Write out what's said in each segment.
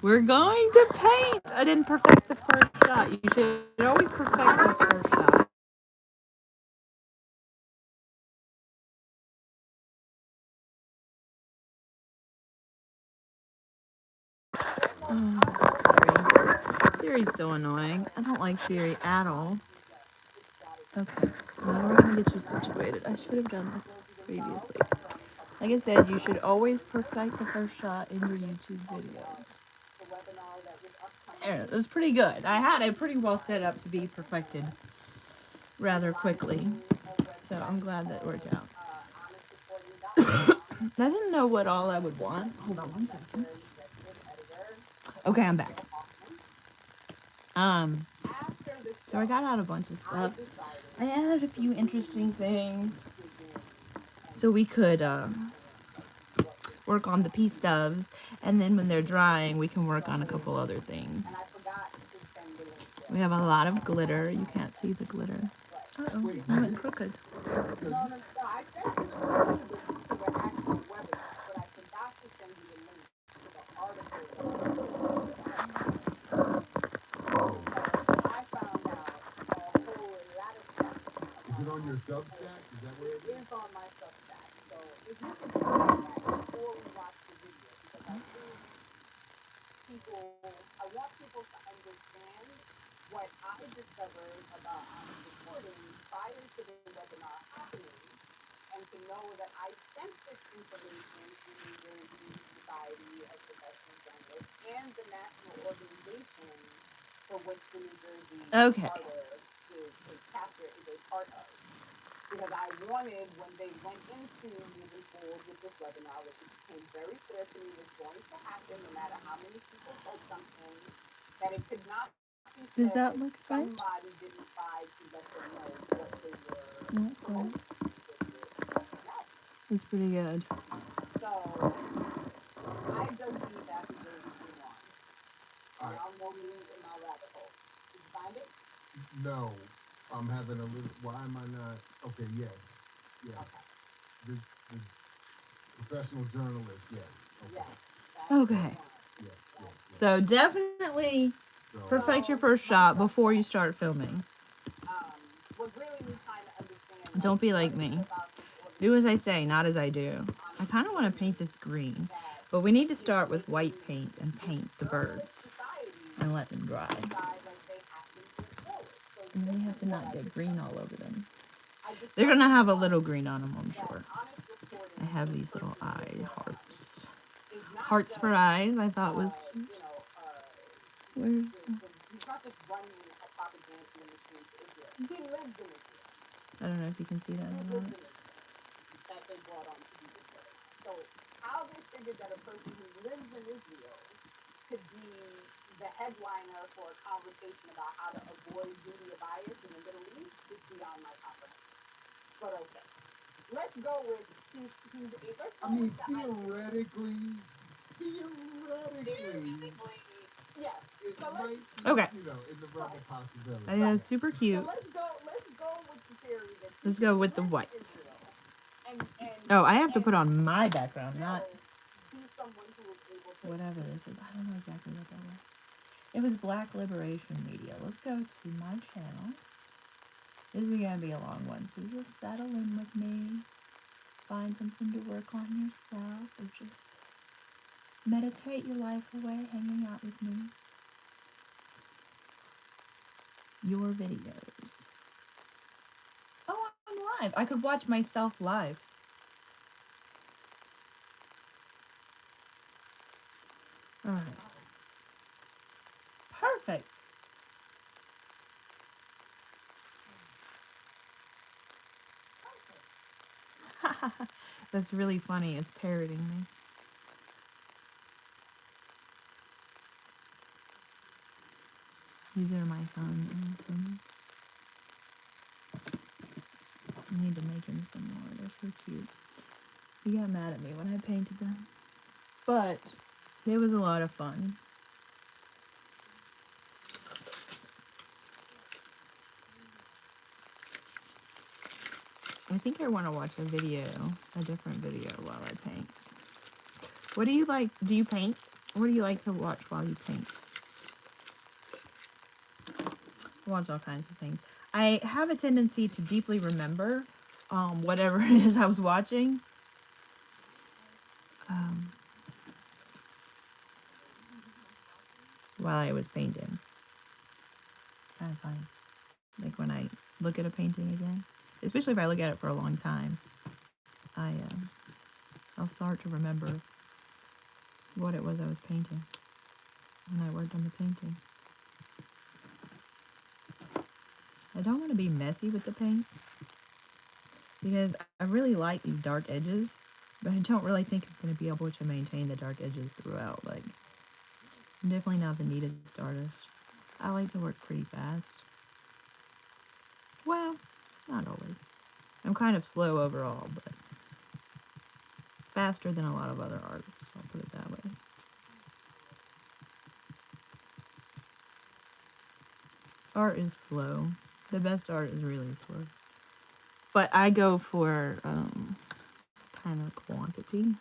We're going to paint. I didn't perfect the first shot. You should always perfect the first shot. Oh, Siri. Siri's so annoying. I don't like Siri at all. Okay, now we're gonna get you situated. I should have done this previously. Like I said, you should always perfect the first shot in your YouTube videos. There, it was pretty good. I had it pretty well set up to be perfected rather quickly. So I'm glad that worked out. I didn't know what all I would want. Hold on one second. Okay, I'm back. So I got out a bunch of stuff. I added a few interesting things. So we could work on the pea stubs, and then when they're drying, we can work on a couple other things. We have a lot of glitter. You can't see the glitter. Uh-oh, I went crooked. Is it on your Substack? Is that where it is? It is on my Substack. So if you could do that before we watch the video, because I think I want people to understand what I discovered about honest reporting prior to the webinar happening, and to know that I sent this information to New Jersey Society of Professional Journalists and the national organization for which the New Jersey chapter is a part of. Because I wanted, when they went into moving forward with this webinar, which it became very clear to me was going to happen no matter how many people said something, that it could not be said Does that look right? somebody didn't try to let them know what they were promoting. It's pretty good. So, I dug deep after those two on. And I'll go in my rabbit hole. Did you find it? No. I'm having a little. Why am I not? Okay, yes. The professional journalist, yes. Okay. Yes. So definitely perfect your first shot before you start filming. Don't be like me. Do as I say, not as I do. I kind of want to paint this green, but we need to start with white paint and paint the birds and let them dry. And then you have to not get green all over them. They're going to have a little green on them, I'm sure. I have these little eye hearts. Hearts for eyes, I thought was cute. Where's the... I don't know if you can see that or not. So how they figured that a person who lives in Israel could be the headliner for a conversation about how to avoid media bias in the Middle East is beyond my comprehension. But okay. Let's go with theoretically. Yes. Okay. In the realm of possibility. I think that's super cute. So let's go with the theory that let's go with the white. Oh, I have to put on my background, not whatever this is. I don't know exactly what that was. It was Black Liberation Media. Let's go to my channel. This is going to be a long one, so just settle in with me. Find something to work on yourself, or just meditate your life away hanging out with me. Your videos. Oh, I'm live. I could watch myself live. All right. Perfect. That's really funny. It's parroting me. These are my son and sons. I need to make him some more. They're so cute. He got mad at me when I painted them. But it was a lot of fun. I think I want to watch a different video while I paint. What do you like? Do you paint? What do you like to watch while you paint? I watch all kinds of things. I have a tendency to deeply remember whatever it is I was watching. Um, while I was painting. Kind of funny. Like when I look at a painting again, especially if I look at it for a long time, I'll start to remember what it was I was painting when I worked on the painting. I don't want to be messy with the paint because I really like these dark edges, but I don't really think I'm going to be able to maintain the dark edges throughout. Like, I'm definitely not the neatest artist. I like to work pretty fast. Well, not always. I'm kind of slow overall, but faster than a lot of other artists, I'll put it that way. Art is slow. The best art is really slow. But I go for kind of quantity.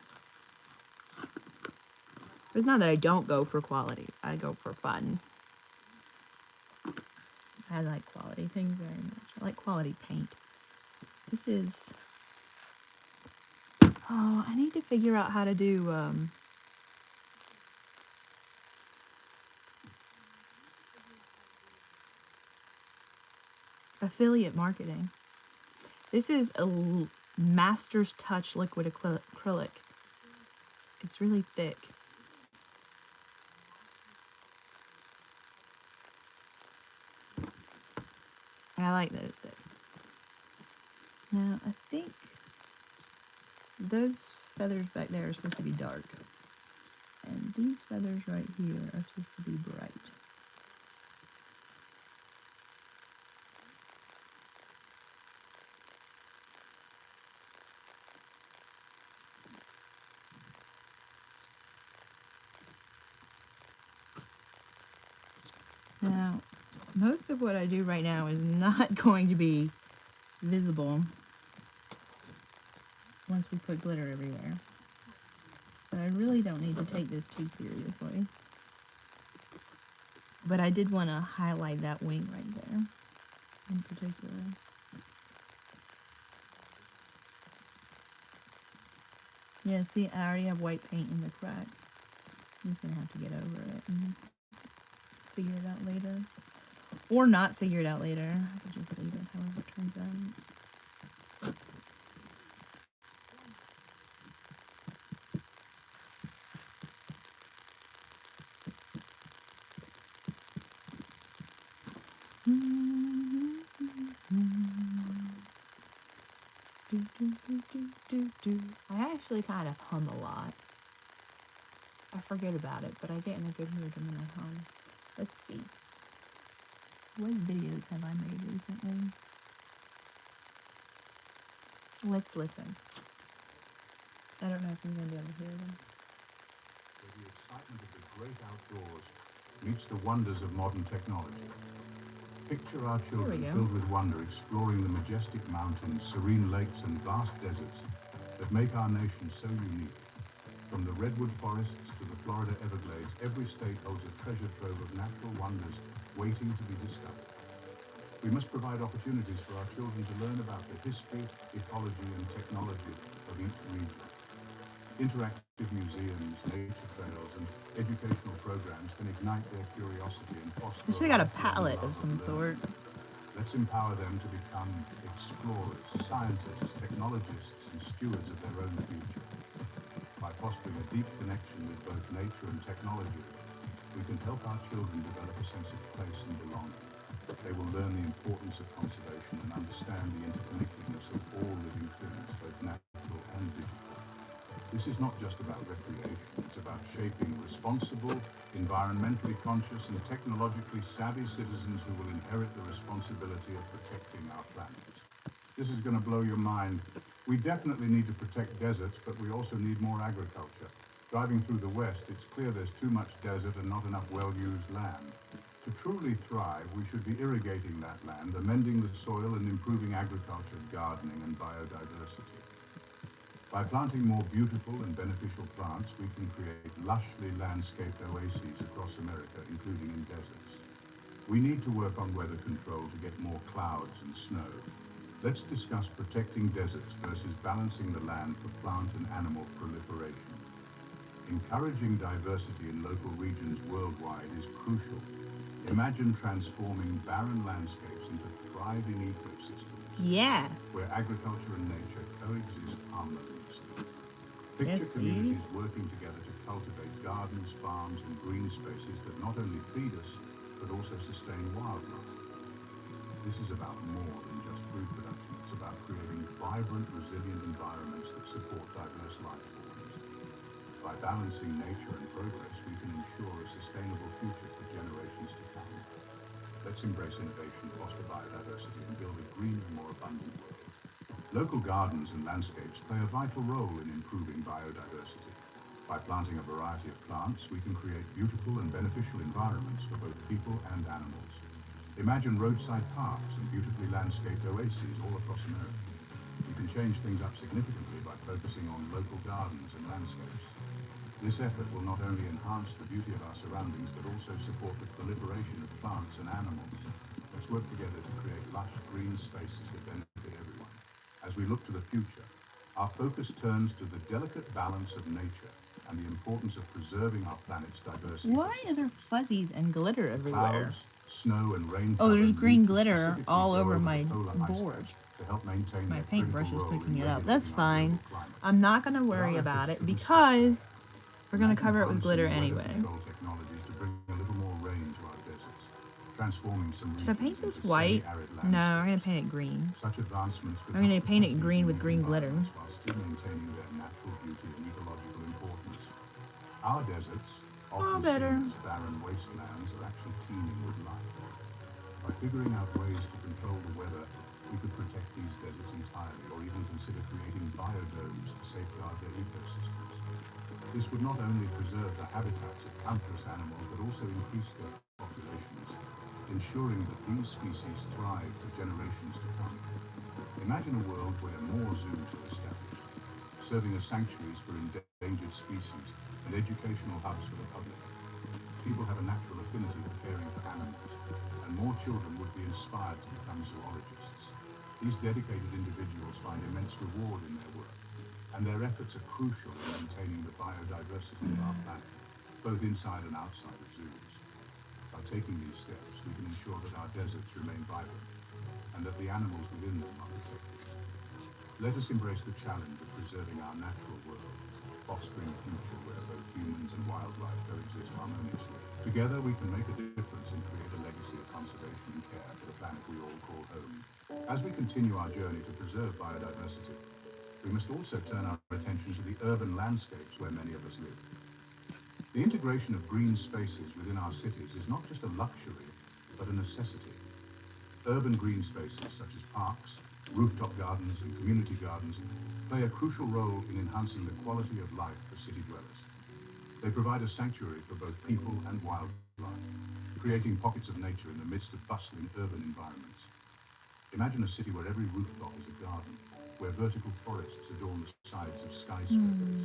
It's not that I don't go for quality. I go for fun. I like quality things very much. I like quality paint. This is... Oh, I need to figure out how to do... affiliate marketing. This is a Master's Touch liquid acrylic. It's really thick. I like that it's thick. Now, I think those feathers back there are supposed to be dark. And these feathers right here are supposed to be bright. Now, most of what I do right now is not going to be visible once we put glitter everywhere. So I really don't need to take this too seriously. But I did want to highlight that wing right there in particular. Yeah, see, I already have white paint in the cracks. I'm just going to have to get over it and figure it out later. Or not figure it out later. I could just leave it however it turns out. I actually kind of hum a lot. I forget about it, but I get in a good mood and then I hum. Let's see. What videos have I made recently? Let's listen. I don't know if I'm going to be able to hear them. Where the excitement of the great outdoors meets the wonders of modern technology. Picture our children filled with wonder exploring the majestic mountains, serene lakes and vast deserts that make our nation so unique. From the redwood forests to the Florida Everglades, every state holds a treasure trove of natural wonders waiting to be discovered. We must provide opportunities for our children to learn about the history, ecology and technology of each region. Interactive museums, nature trails, and educational programs can ignite their curiosity and foster. I should have got a palette of some sort. Let's empower them to become explorers, scientists, technologists, and stewards of their own future. By fostering a deep connection with both nature and technology, we can help our children develop a sense of place and belonging. They will learn the importance of conservation and understand the interconnectedness of all living things, both natural and digital. This is not just about recreation, it's about shaping responsible, environmentally conscious and technologically savvy citizens who will inherit the responsibility of protecting our planet. This is going to blow your mind. We definitely need to protect deserts, but we also need more agriculture. Driving through the West, it's clear there's too much desert and not enough well-used land. To truly thrive, we should be irrigating that land, amending the soil and improving agriculture, gardening and biodiversity. By planting more beautiful and beneficial plants, we can create lushly landscaped oases across America, including in deserts. We need to work on weather control to get more clouds and snow. Let's discuss protecting deserts versus balancing the land for plant and animal proliferation. Encouraging diversity in local regions worldwide is crucial. Imagine transforming barren landscapes into thriving ecosystems Yeah. where agriculture and nature coexist harmoniously. Yes, Picture communities working together to cultivate gardens, farms, and green spaces that not only feed us, but also sustain wildlife. This is about more than just food production. It's about creating vibrant, resilient environments that support diverse life forms. By balancing nature and progress, we can ensure a sustainable future for generations to come. Let's embrace innovation, foster biodiversity, and build a greener, more abundant world. Local gardens and landscapes play a vital role in improving biodiversity. By planting a variety of plants, we can create beautiful and beneficial environments for both people and animals. Imagine roadside parks and beautifully landscaped oases all across America. We can change things up significantly by focusing on local gardens and landscapes. This effort will not only enhance the beauty of our surroundings, but also support the proliferation of plants and animals. Let's work together to create lush green spaces that benefit everyone. As we look to the future, our focus turns to the delicate balance of nature and the importance of preserving our planet's diverse Why are ecosystems. there fuzzies and glitter everywhere? Clouds, snow, and rain. Oh, there's cover green need to glitter specifically all go over the my polar ice board. caps to help maintain My their paintbrush is critical role picking in it up. That's regulating our fine. global climate. I'm not going to But worry our about efforts it shouldn't stop because there. we're going to Imagine cover it with glitter harnessing weather anyway. control technologies to bring a little more rain to our deserts, transforming some Should I regions paint this into white? semi-arid No, I'm going landscapes. to paint it green. Such advancements could I'm going help to paint it protect green these with unique green glitter. environments while still maintaining their natural beauty and ecological importance. Our deserts, often better. seen as barren wastelands, are actually teeming with life. By figuring out ways to control the weather, we could protect these deserts entirely, or even consider creating biodomes to safeguard their ecosystems. This would not only preserve the habitats of countless animals, but also increase their populations, ensuring that these species thrive for generations to come. Imagine a world where more zoos are established, serving as sanctuaries for endangered species and educational hubs for the public. People have a natural affinity for caring for animals, and more children would be inspired to become zoologists. These dedicated individuals find immense reward in their work, and their efforts are crucial in maintaining the biodiversity of our planet, both inside and outside of zoos. By taking these steps, we can ensure that our deserts remain vibrant, and that the animals within them are protected. Let us embrace the challenge of preserving our natural world, fostering a future where both humans and wildlife coexist harmoniously. Together, we can make a difference and create a legacy of conservation and care for the planet we all call home. As we continue our journey to preserve biodiversity, we must also turn our attention to the urban landscapes where many of us live. The integration of green spaces within our cities is not just a luxury, but a necessity. Urban green spaces such as parks, rooftop gardens, and community gardens play a crucial role in enhancing the quality of life for city dwellers. They provide a sanctuary for both people and wildlife, creating pockets of nature in the midst of bustling urban environments. Imagine a city where every rooftop is a garden, where vertical forests adorn the sides of skyscrapers,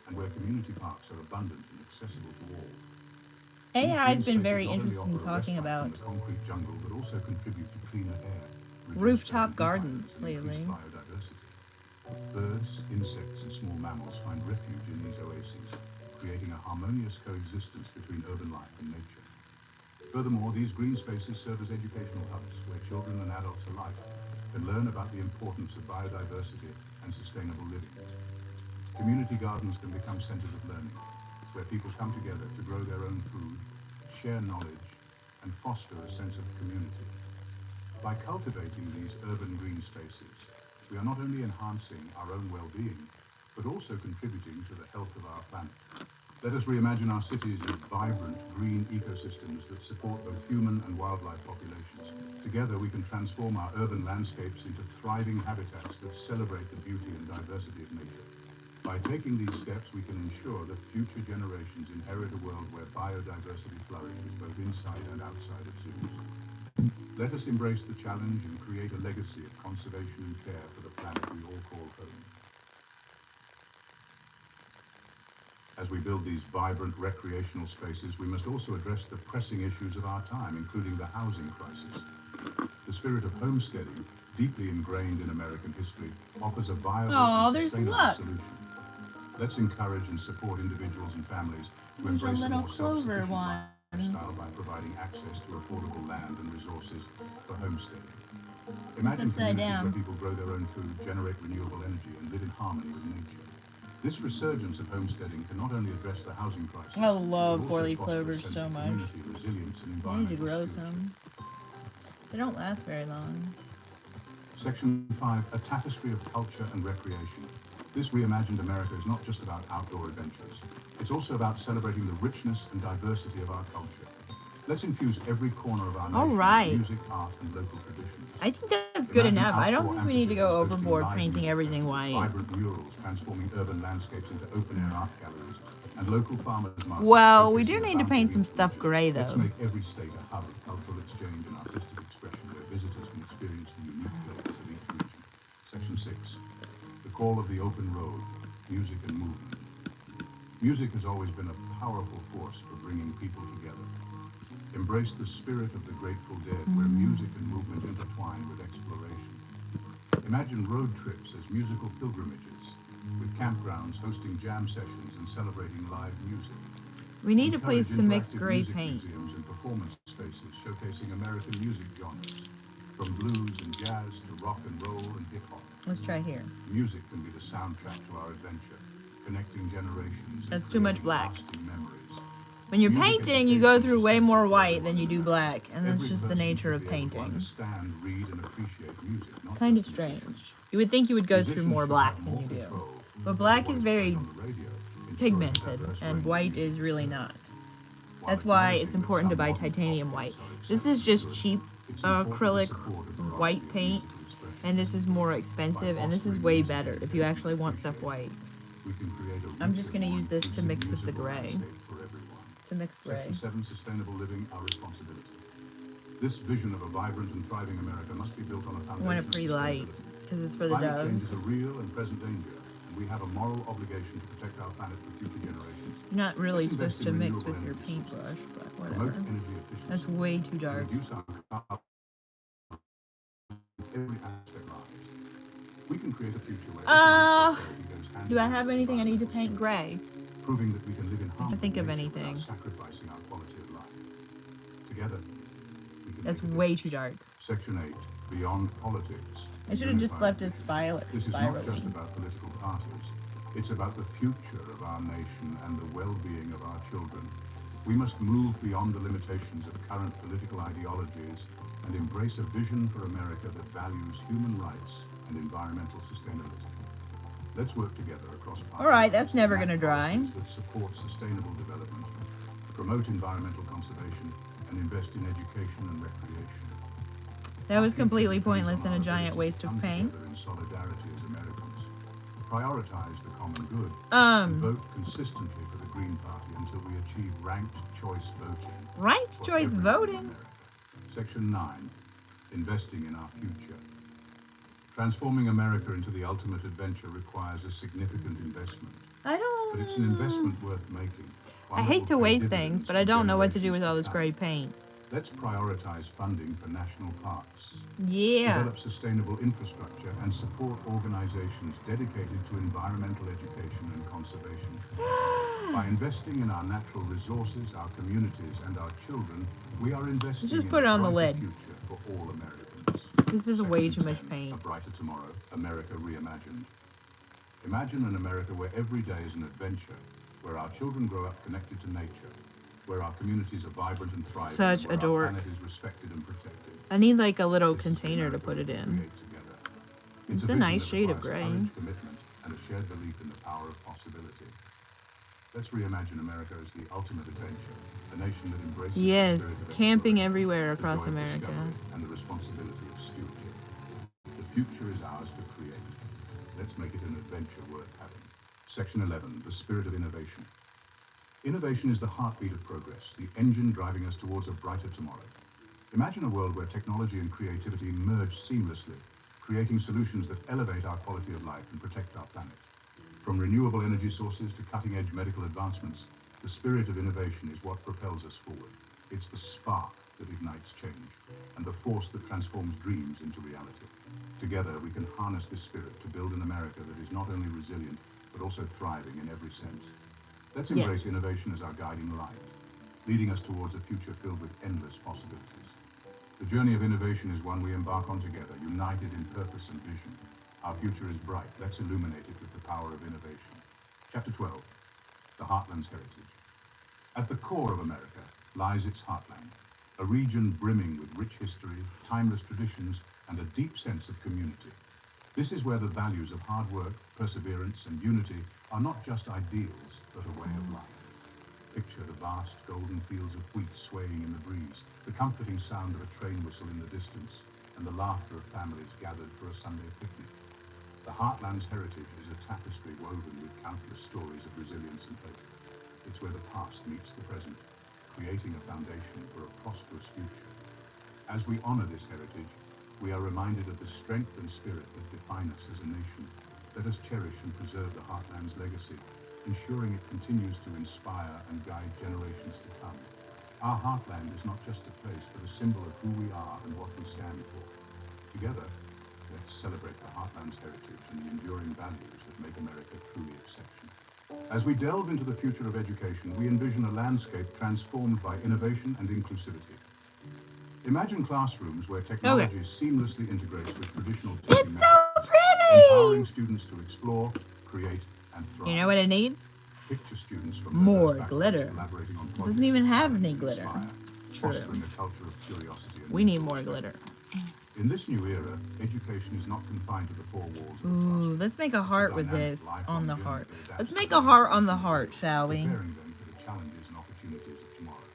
and where community parks are abundant and accessible to all. AI has been These green very spaces not only interested in offer a talking respite about from the concrete jungle, but also contribute to cleaner air, reduce rooftop urban gardens environments, and increase lately. biodiversity. Birds, insects, and small mammals find refuge in these oases, creating a harmonious coexistence between urban life and nature. Furthermore, these green spaces serve as educational hubs where children and adults alike can learn about the importance of biodiversity and sustainable living. Community gardens can become centers of learning, where people come together to grow their own food, share knowledge, and foster a sense of community. By cultivating these urban green spaces, we are not only enhancing our own well-being, but also contributing to the health of our planet. Let us reimagine our cities as vibrant green ecosystems that support both human and wildlife populations. Together, we can transform our urban landscapes into thriving habitats that celebrate the beauty and diversity of nature. By taking these steps, we can ensure that future generations inherit a world where biodiversity flourishes both inside and outside of zoos. Let us embrace the challenge and create a legacy of conservation and care for the planet we all call home. As we build these vibrant recreational spaces, we must also address the pressing issues of our time, including the housing crisis. The spirit of homesteading, deeply ingrained in American history, offers a viable and there's sustainable luck. solution. Let's encourage and support individuals and families to There's a embrace a little more clover self-sufficient one. lifestyle by providing access to affordable land and resources for homesteading. Imagine upside communities down. where people grow their own food, generate renewable energy, and live in harmony with nature. This resurgence of homesteading can not only address the housing crisis, I love but also four-leaf foster a clovers sense so of much. community, resilience, and I need to environmental grow stewardship. some. They don't last very long. Section 5, a tapestry of culture and recreation. This reimagined America is not just about outdoor adventures. It's also about celebrating the richness and diversity of our culture. Let's infuse every corner of our nation with music, art, and local traditions. I think that's good Imagine enough. I don't outdoor think we need to go amphitheaters hosting overboard live painting music, everything white. vibrant murals transforming urban landscapes into open-air art galleries, and local farmers markets. Well, we do showcasing the need to paint bounty some of stuff nature. gray, Let's though. make every state a hub of cultural exchange and artistic expression where visitors can experience the unique flavors of each region. Section 6. The call of the open road, music and movement. Music has always been a powerful force for bringing people together. Embrace the spirit of the Grateful Dead, where music and movement intertwine with exploration. Imagine road trips as musical pilgrimages, with campgrounds hosting jam sessions and celebrating live music. We need a place Encourage to mix interactive gray music paint. museums and performance spaces showcasing American music genres, from blues and jazz to rock and roll and hip hop. Let's try here. Music can be the soundtrack to our adventure, connecting generations. That's and too much creating black. lasting memories. When you're Music painting, you go education through is way essential more for white everyone than you to do learn. black, and that's Every just the person nature should of be able to painting. understand, read, and appreciate music, not Kind of just strange. musicians. You would think you would go through Musicians more should black have than more you do. control But over black what is is very played on the radio, ensuring pigmented, diverse and range of white music is really heard. not. While That's why acknowledging it's that important to some buy modern titanium pop white. hits are This is just exceptionally cheap good, it's important to acrylic support a variety white of paint, musical expression. and this is more expensive, and this is fostering way music better if education you and actually want stuff appreciation, white. we can create a I'm just richer, gonna more use this to inclusive mix with the musical gray. landscape for everyone. To mix gray. Section 7, Sustainable Living, Our Responsibility. This vision of a vibrant and thriving America must be built on a I foundation want of it pretty light, sustainability. because it's for the Climate change doves. is a real and present danger, and we have a moral obligation to protect our planet for future generations. You're not really Let's invest supposed to in mix renewable with your energy paintbrush, sources, but promote whatever. energy efficiency, That's way too and dark. reduce our carbon in every aspect of our lives. We can create a future where economic prosperity goes hand Do in I hand have with anything I need to paint environmental gray? proving that we can live in harmony think with of nature anything. without sacrificing our quality of life. Together, we can That's make a way difference. too dark. Section 8, Beyond Politics. I should have just Unified left it Nation. This is not just spiraling. about political parties. It's about the future of our nation and the well-being of our children. We must move beyond the limitations of current political ideologies and embrace a vision for America that values human rights and environmental sustainability. Let's work together across parties. All right, that's never to gonna enact dry. policies that support sustainable development, promote environmental conservation, and invest in education and recreation. That was Our future completely depends pointless on and a our giant ability waste to of come paint. together in solidarity as Americans. Prioritize the common good and Um, vote consistently for the Green Party until we achieve ranked choice voting. ranked for choice everyone in voting? America. Section 9, Investing in our future. Transforming America into the ultimate adventure requires a significant investment, I don't. but it's an investment worth making. one I that hate will to pay waste dividends things, but for I don't know what to do generations with all to this come. gray paint. Let's prioritize funding for national parks, Yeah. develop sustainable infrastructure, and support organizations dedicated to environmental education and conservation. By investing in our natural resources, our communities, and our children, we are investing just in put it a on the brighter lid. future for all Americans. This is way Section too much 10, paint. A Brighter Tomorrow, America Reimagined. Imagine an America where every day is an adventure, where our children grow up connected to nature, where our communities are vibrant and thriving, Such where a our dork. planet is respected and protected. I need like a little This is the container to America put we it can in. create together. It's a vision nice that shade of requires gray. courage, commitment, and a shared belief in the power of possibility. Let's reimagine America as the ultimate adventure, a nation that embraces the Yes, spirit of camping exploration, everywhere the across joy of America. discovery, and the responsibility of stewardship. The future is ours to create. Let's make it an adventure worth having. Section 11, the spirit of innovation. Innovation is the heartbeat of progress, the engine driving us towards a brighter tomorrow. Imagine a world where technology and creativity merge seamlessly, creating solutions that elevate our quality of life and protect our planet. From renewable energy sources to cutting-edge medical advancements, the spirit of innovation is what propels us forward. It's the spark that ignites change, and the force that transforms dreams into reality. Together, we can harness this spirit to build an America that is not only resilient, but also thriving in every sense. Let's embrace Yes. innovation as our guiding light, leading us towards a future filled with endless possibilities. The journey of innovation is one we embark on together, united in purpose and vision. Our future is bright. Let's illuminate it with the power of innovation. Chapter 12, The Heartland's Heritage. At the core of America lies its heartland, a region brimming with rich history, timeless traditions, and a deep sense of community. This is where the values of hard work, perseverance, and unity are not just ideals, but a way of life. Picture the vast golden fields of wheat swaying in the breeze, the comforting sound of a train whistle in the distance, and the laughter of families gathered for a Sunday picnic. The Heartland's heritage is a tapestry woven with countless stories of resilience and hope. It's where the past meets the present, creating a foundation for a prosperous future. As we honor this heritage, we are reminded of the strength and spirit that define us as a nation. Let us cherish and preserve the Heartland's legacy, ensuring it continues to inspire and guide generations to come. Our heartland is not just a place, but a symbol of who we are and what we stand for. Together, let's celebrate the Heartland's heritage and the enduring values that make America truly exceptional. As we delve into the future of education, we envision a landscape transformed by innovation and inclusivity. Imagine classrooms where technology seamlessly integrates with traditional teaching It's methods, so pretty! empowering students to explore, create, and thrive. You know what it needs? Picture students from More diverse glitter. backgrounds collaborating on It projects doesn't even that have challenge any and glitter. inspire, True. fostering a culture of curiosity and We need mutual more respect. glitter. In this new era, education is not confined to the four walls of the Ooh, classroom. let's make a heart with dynamic, this lifelong on the journey heart. that adapts Let's to make the a heart on the needs of heart, the shall we? preparing them for the challenges and opportunities of tomorrow.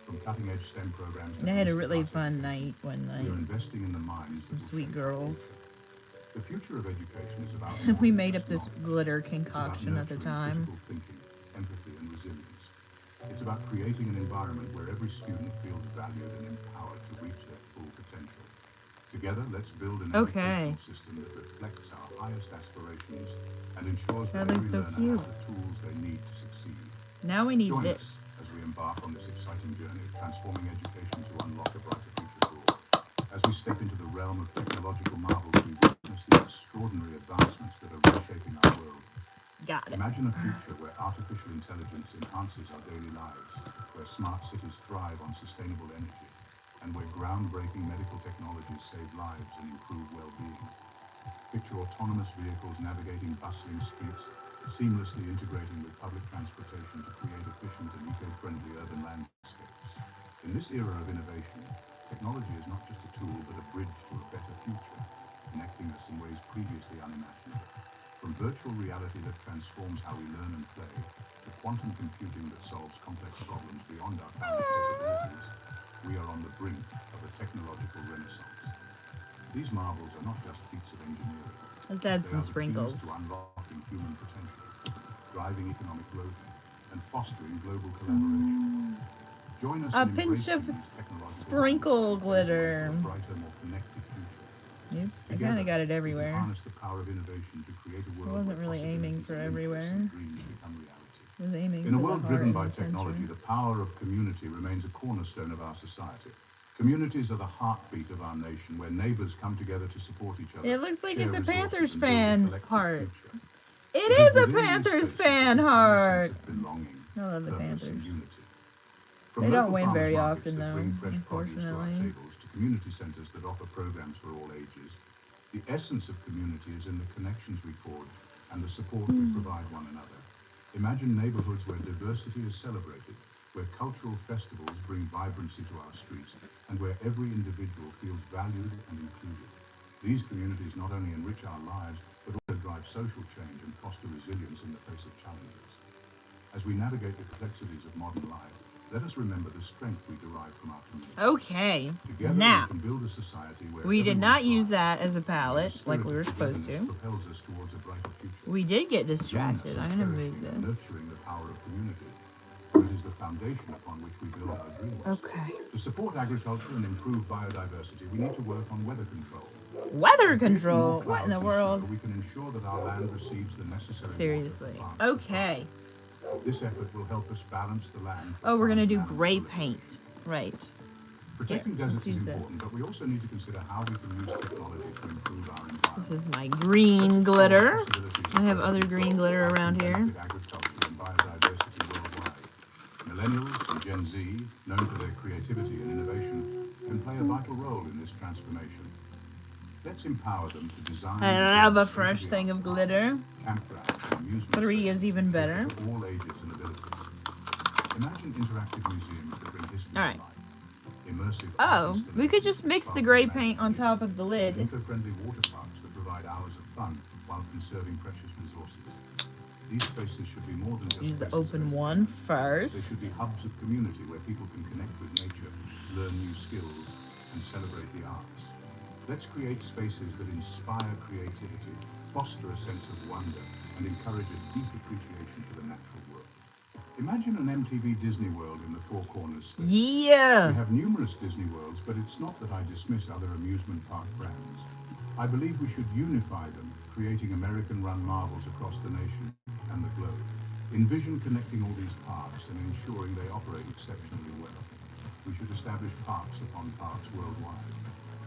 From cutting-edge STEM programs to I had a holistic really arts fun education, night one we are night. investing in the minds Some that will sweet shape our girls. future. The future of education is about We more than made just up this knowledge. glitter It's about concoction at the nurturing time. critical thinking, empathy, and resilience. It's about creating an environment where every student feels valued and empowered to reach their full potential. Together, let's build an Okay. educational system that reflects our highest aspirations and ensures That that looks every so learner cute. has the tools they need to succeed. Now we need Join this. us as we embark on this exciting journey, transforming education to unlock a brighter future for all. As we step into the realm of technological marvels, we witness the extraordinary advancements that are reshaping our world. Got it. Imagine a future where artificial intelligence enhances our daily lives, where smart cities thrive on sustainable energy, and where groundbreaking medical technologies save lives and improve well-being. Picture autonomous vehicles navigating bustling streets, seamlessly integrating with public transportation to create efficient and eco-friendly urban landscapes. In this era of innovation, technology is not just a tool but a bridge to a better future, connecting us in ways previously unimaginable. From virtual reality that transforms how we learn and play, to quantum computing that solves complex problems beyond our current capabilities, we are on the brink of a technological renaissance. These marvels are not just feats of engineering. Let's add They some are the sprinkles. keys to unlocking human potential, driving economic growth, and fostering global collaboration. Join us A in pinch embracing of these technological sprinkle advancements and paving the way glitter. for a brighter, more connected future. Oops, I Together, kind of got it we can everywhere. harness the power of innovation to create a world wasn't where really aiming possibilities for are limitless everywhere. and dreams become reality. I was aiming In a for world the heart driven in by the technology, center. the power of community remains a cornerstone of our society. Communities are the heartbeat of our nation, where neighbors come together to support each other. It looks like share it's a resources, Panthers and build a fan collective heart. future. It is a within these Panthers spaces that fan we find a heart. sense of belonging, I love the purpose, Panthers. and unity. From They don't local win farmers very markets often, that though, bring fresh produce to our unfortunately. tables to community centers that offer programs for all ages, the essence of community is in the connections we forge and the support we provide one another. Imagine neighborhoods where diversity is celebrated, where cultural festivals bring vibrancy to our streets, and where every individual feels valued and included. These communities not only enrich our lives, but also drive social change and foster resilience in the face of challenges. As we navigate the complexities of modern life, let us remember the strength we derive from our community. Okay, Together, now, we can build a society where we did everyone not use thrives, that as a where the palette like spirit we of were supposed togetherness to. propels us towards a brighter future. We did get Join us distracted. in I'm going to cherishing move and this. nurturing the power of community, for it is the foundation upon which we build our dreams. Okay. To support agriculture and improve biodiversity, we need to work on weather control. Weather By creating more control? What in clouds the and world? snow, we can ensure that our land receives the necessary Seriously. water for plants to Okay. thrive. This effort will help us balance the land for Oh, we're gonna plant do and animal gray proliferation. paint. Right. Protecting Here, let's deserts is use this. important, but we also need to consider how we can use technology to improve our environment. This is my Let's green explore the glitter. possibilities I of have bird other control green glitter that can around here. benefit agriculture and biodiversity worldwide. Millennials and Gen Z, known for their creativity and innovation, can play a vital role in this transformation. Let's empower them to design I love a fresh thing of glitter. campgrounds and amusement 3 is spaces even that cater better. for all ages and abilities. Imagine interactive museums that bring history All right. to life. Immersive Oh, we could just mix the gray paint on top of the lid. Eco-friendly water parks that provide hours of fun while conserving precious resources. These spaces should be more than just Use the places of open one entertainment. They should first. be hubs of community where people can connect with nature, learn new skills, and celebrate the arts. Let's create spaces that inspire creativity, foster a sense of wonder, and encourage a deep appreciation for the natural world. Imagine an MTV Disney World in the Four Corners state. We Yeah. have numerous Disney Worlds, but it's not that I dismiss other amusement park brands. I believe we should unify them, creating American-run marvels across the nation and the globe. Envision connecting all these parks and ensuring they operate exceptionally well. We should establish parks upon parks worldwide.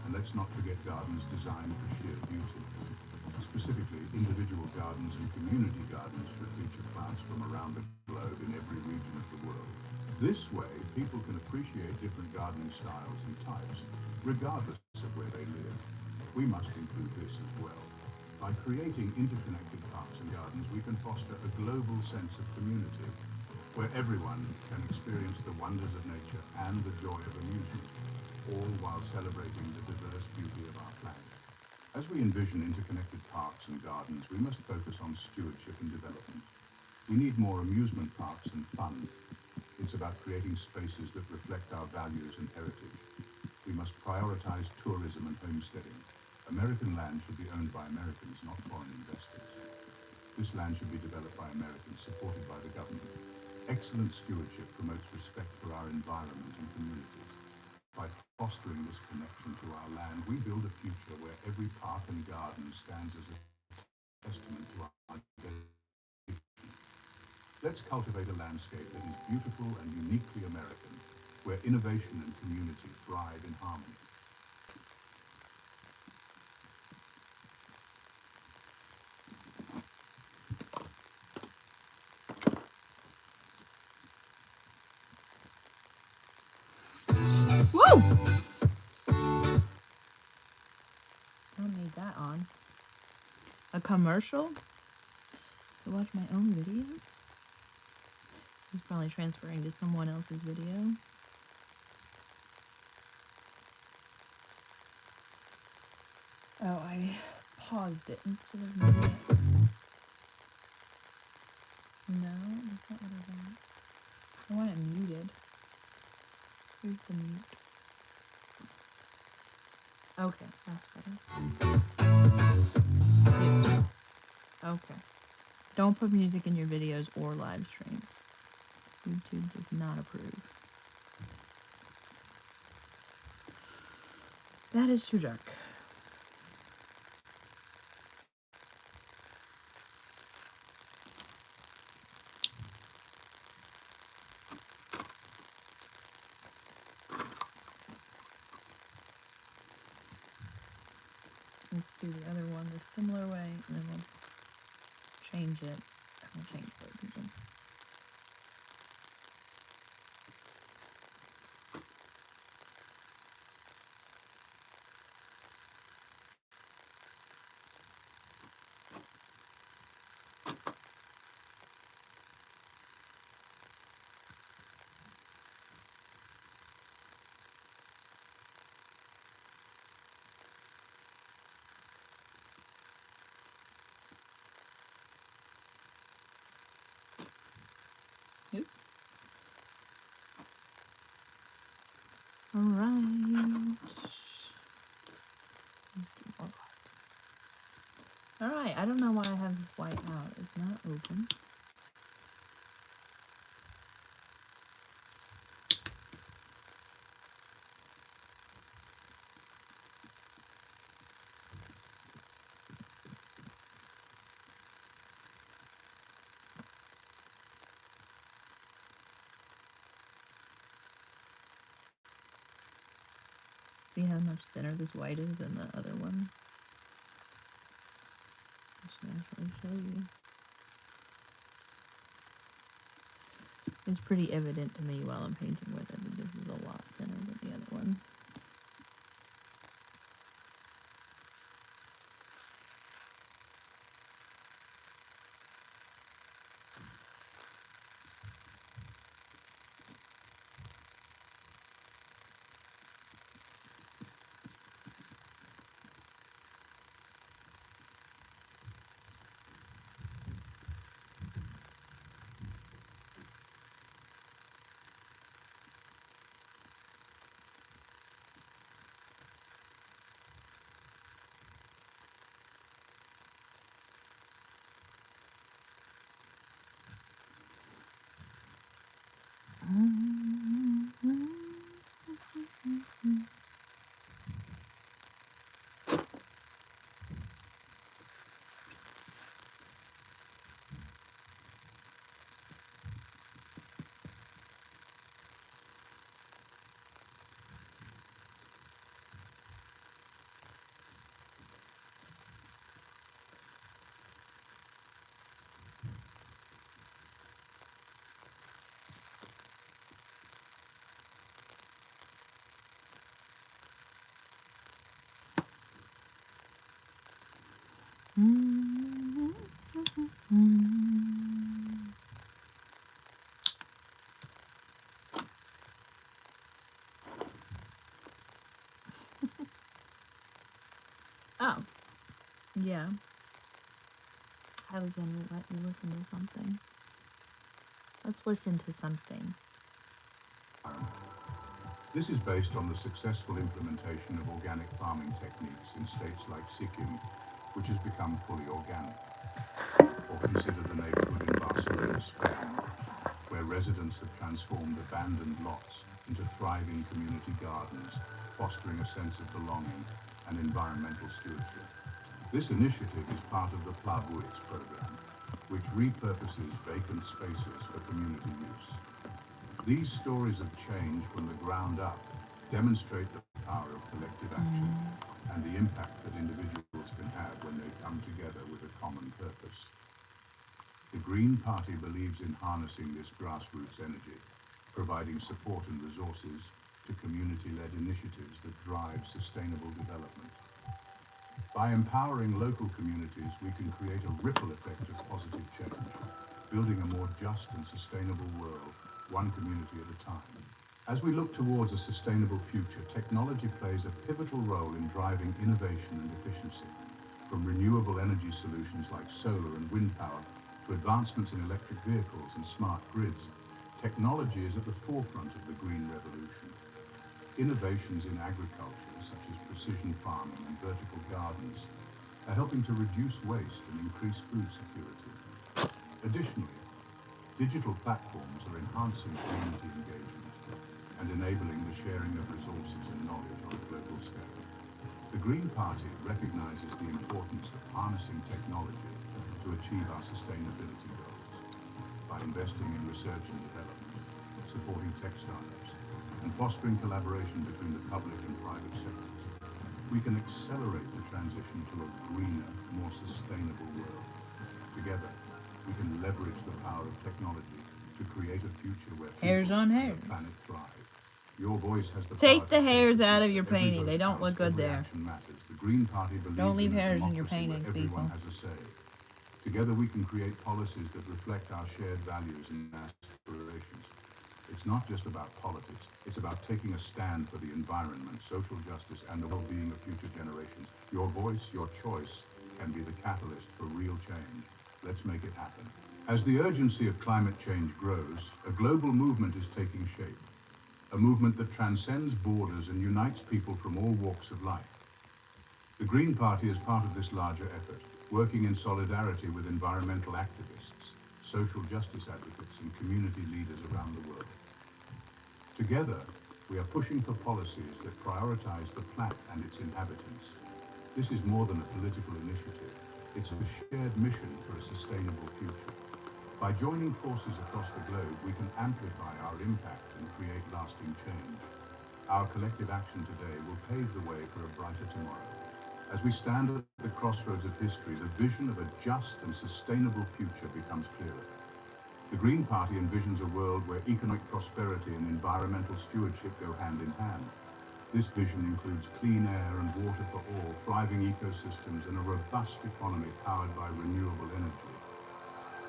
And let's not forget gardens designed for sheer beauty. Specifically, individual gardens and community gardens should feature plants from around the globe in every region of the world. This way, people can appreciate different gardening styles and types, regardless of where they live. We must include this as well. By creating interconnected parks and gardens, we can foster a global sense of community, where everyone can experience the wonders of nature and the joy of amusement, all while celebrating the diverse beauty of our planet. As we envision interconnected parks and gardens, we must focus on stewardship and development. We need more amusement parks and fun. It's about creating spaces that reflect our values and heritage. We must prioritize tourism and homesteading. American land should be owned by Americans, not foreign investors. This land should be developed by Americans, supported by the government. Excellent stewardship promotes respect for our environment and communities. By fostering this connection to our land, we build a future where every park and garden stands as a testament to our dedication. Let's cultivate a landscape that is beautiful and uniquely American, where innovation and community thrive in harmony. Woo! Don't need that on. A commercial? To watch my own videos? He's probably transferring to someone else's video. Oh, I paused it instead of muted it. No, that's not what I want. I want it muted. Here's the mute. Okay, that's better. Mute. Okay. Don't put music in your videos or live streams. YouTube does not approve. That is too dark. Let's do the other one the similar way, and then we'll change it. We'll change both of them. Oops. All right. All right. I don't know why I have this white out. It's not open. See how much thinner this white is than the other one? I should actually show you. It's pretty evident to me while I'm painting with it that this is a lot thinner than the other one. Oh, yeah. I was gonna let you listen to something. Let's listen to something. This is based on the successful implementation of organic farming techniques in states like Sikkim, which has become fully organic. Or consider the neighborhood in Barcelona, Spain, where residents have transformed abandoned lots into thriving community gardens, fostering a sense of belonging and environmental stewardship. This initiative is part of the Plabuits program, which repurposes vacant spaces for community use. These stories of change from the ground up demonstrate the power of collective action and the impact that individuals can have when they come together with a common purpose. The Green Party believes in harnessing this grassroots energy, providing support and resources to community-led initiatives that drive sustainable development. By empowering local communities, we can create a ripple effect of positive change, building a more just and sustainable world, one community at a time. As we look towards a sustainable future, technology plays a pivotal role in driving innovation and efficiency. From renewable energy solutions like solar and wind power to advancements in electric vehicles and smart grids, technology is at the forefront of the green revolution. Innovations in agriculture, such as precision farming and vertical gardens, are helping to reduce waste and increase food security. Additionally, digital platforms are enhancing community engagement and enabling the sharing of resources and knowledge on a global scale. The Green Party recognizes the importance of harnessing technology to achieve our sustainability goals. By investing in research and development, supporting tech startups, and fostering collaboration between the public and private sectors, we can accelerate the transition to a greener, more sustainable world. Together, we can leverage the power of technology to create a future where Hairs on people hairs. and the planet thrive. Your voice has the Take power the to shape hairs the out of future. your Every painting. vote They don't counts, look good every there. action matters. The Green Party believes Don't leave in a hairs in your democracy where paintings, everyone people. has a say. Together we can create policies that reflect our shared values and aspirations. It's not just about politics. It's about taking a stand for the environment, social justice, and the well-being of future generations. Your voice, your choice, can be the catalyst for real change. Let's make it happen. As the urgency of climate change grows, a global movement is taking shape. A movement that transcends borders and unites people from all walks of life. The Green Party is part of this larger effort, working in solidarity with environmental activists, social justice advocates, and community leaders around the world. Together, we are pushing for policies that prioritize the planet and its inhabitants. This is more than a political initiative. It's a shared mission for a sustainable future. By joining forces across the globe, we can amplify our impact and create lasting change. Our collective action today will pave the way for a brighter tomorrow. As we stand at the crossroads of history, the vision of a just and sustainable future becomes clearer. The Green Party envisions a world where economic prosperity and environmental stewardship go hand in hand. This vision includes clean air and water for all, thriving ecosystems, and a robust economy powered by renewable energy.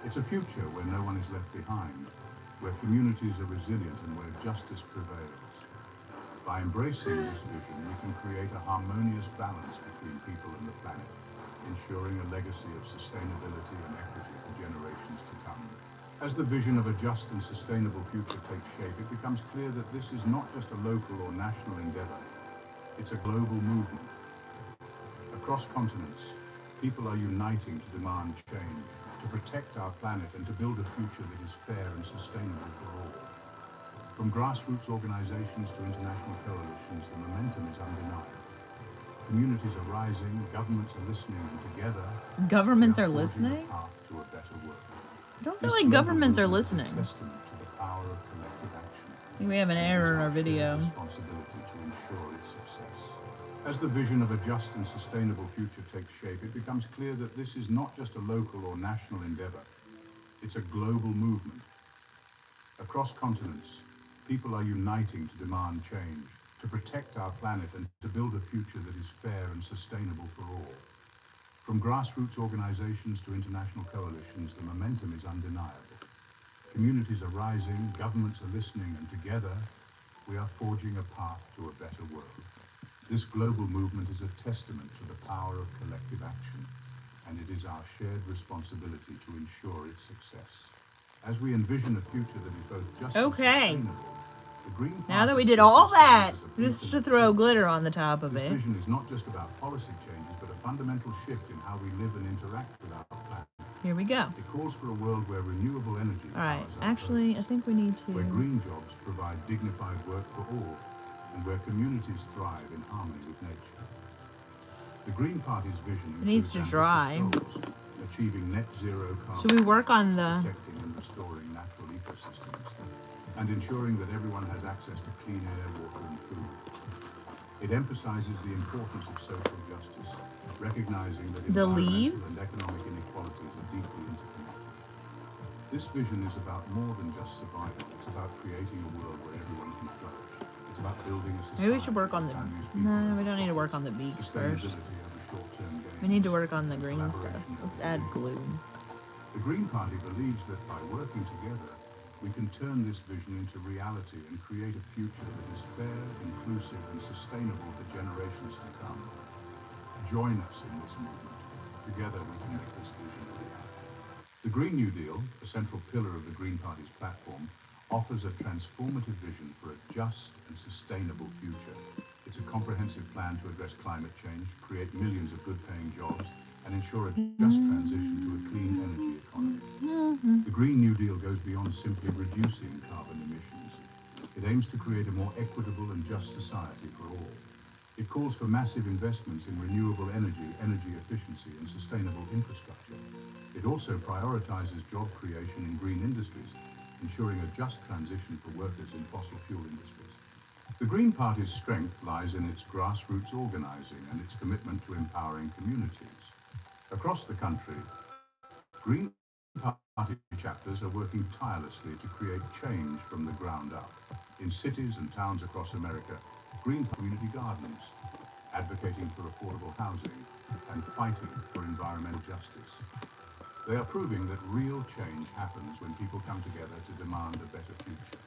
It's a future where no one is left behind, where communities are resilient and where justice prevails. By embracing this vision, we can create a harmonious balance between people and the planet, ensuring a legacy of sustainability and equity for generations to come. As the vision of a just and sustainable future takes shape, it becomes clear that this is not just a local or national endeavor, it's a global movement. Across continents, people are uniting to demand change, to protect our planet and to build a future that is fair and sustainable for all. From grassroots organizations to international coalitions, the momentum is undeniable. Communities are rising, governments are listening, and together, Governments we are forging listening? a path to a better world. I don't feel This like global governments are movement is a listening. testament to the power of collective action. I think we have an It is error in our shared video. responsibility to ensure its success. As the vision of a just and sustainable future takes shape, it becomes clear that this is not just a local or national endeavor. It's a global movement. Across continents, people are uniting to demand change, to protect our planet and to build a future that is fair and sustainable for all. From grassroots organizations to international coalitions, the momentum is undeniable. Communities are rising, governments are listening, and together, we are forging a path to a better world. This global movement is a testament to the power of collective action, and it is our shared responsibility to ensure its success. As we envision a future that is both just Okay. and sustainable, the Green Now that Party we did all vision that, stands as a just beacon to of throw hope. glitter on the top of This it. vision is not just about policy changes, but a fundamental shift in how we live and interact with our planet. Here we go. It calls for a world where renewable energy All right. powers our Actually, I homes, think we need where to. green jobs provide dignified work for all, and where communities thrive in harmony with nature. The Green Party's vision It needs includes to dry. ambitious goals, achieving net zero carbon, Should we work on the? protecting and restoring natural ecosystems, and ensuring that everyone has access to clean air, water, and food. It emphasizes the importance of social justice, recognizing that The environmental leaves? and economic inequalities are deeply interconnected. This vision is about more than just survival. It's about creating a world where everyone can flourish. It's about building a society Maybe we should work on the. that values people No, we over don't need to work profits, on the beaks first. sustainability over short-term gains, We need to work on the and green stuff. collaboration over Let's add global glue. The Green Party believes that by working together, we can turn this vision into reality and create a future that is fair, inclusive, and sustainable for generations to come. Join us in this movement. Together we can make this vision a reality. The Green New Deal, a central pillar of the Green Party's platform, offers a transformative vision for a just and sustainable future. It's a comprehensive plan to address climate change, create millions of good-paying jobs, and ensure a just transition to a clean energy economy. The Green New Deal goes beyond simply reducing carbon emissions. It aims to create a more equitable and just society for all. It calls for massive investments in renewable energy, energy efficiency, and sustainable infrastructure. It also prioritizes job creation in green industries, ensuring a just transition for workers in fossil fuel industries. The Green Party's strength lies in its grassroots organizing and its commitment to empowering communities. Across the country, Green Party chapters are working tirelessly to create change from the ground up. In cities and towns across America, Green Community Gardens, advocating for affordable housing and fighting for environmental justice. They are proving that real change happens when people come together to demand a better future.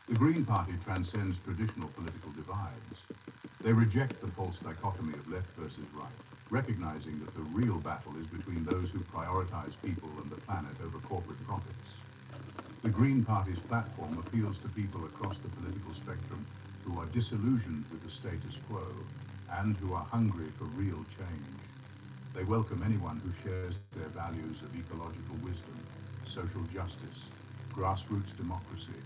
The Green Party transcends traditional political divides. They reject the false dichotomy of left versus right, recognizing that the real battle is between those who prioritize people and the planet over corporate profits. The Green Party's platform appeals to people across the political spectrum who are disillusioned with the status quo and who are hungry for real change. They welcome anyone who shares their values of ecological wisdom, social justice, grassroots democracy,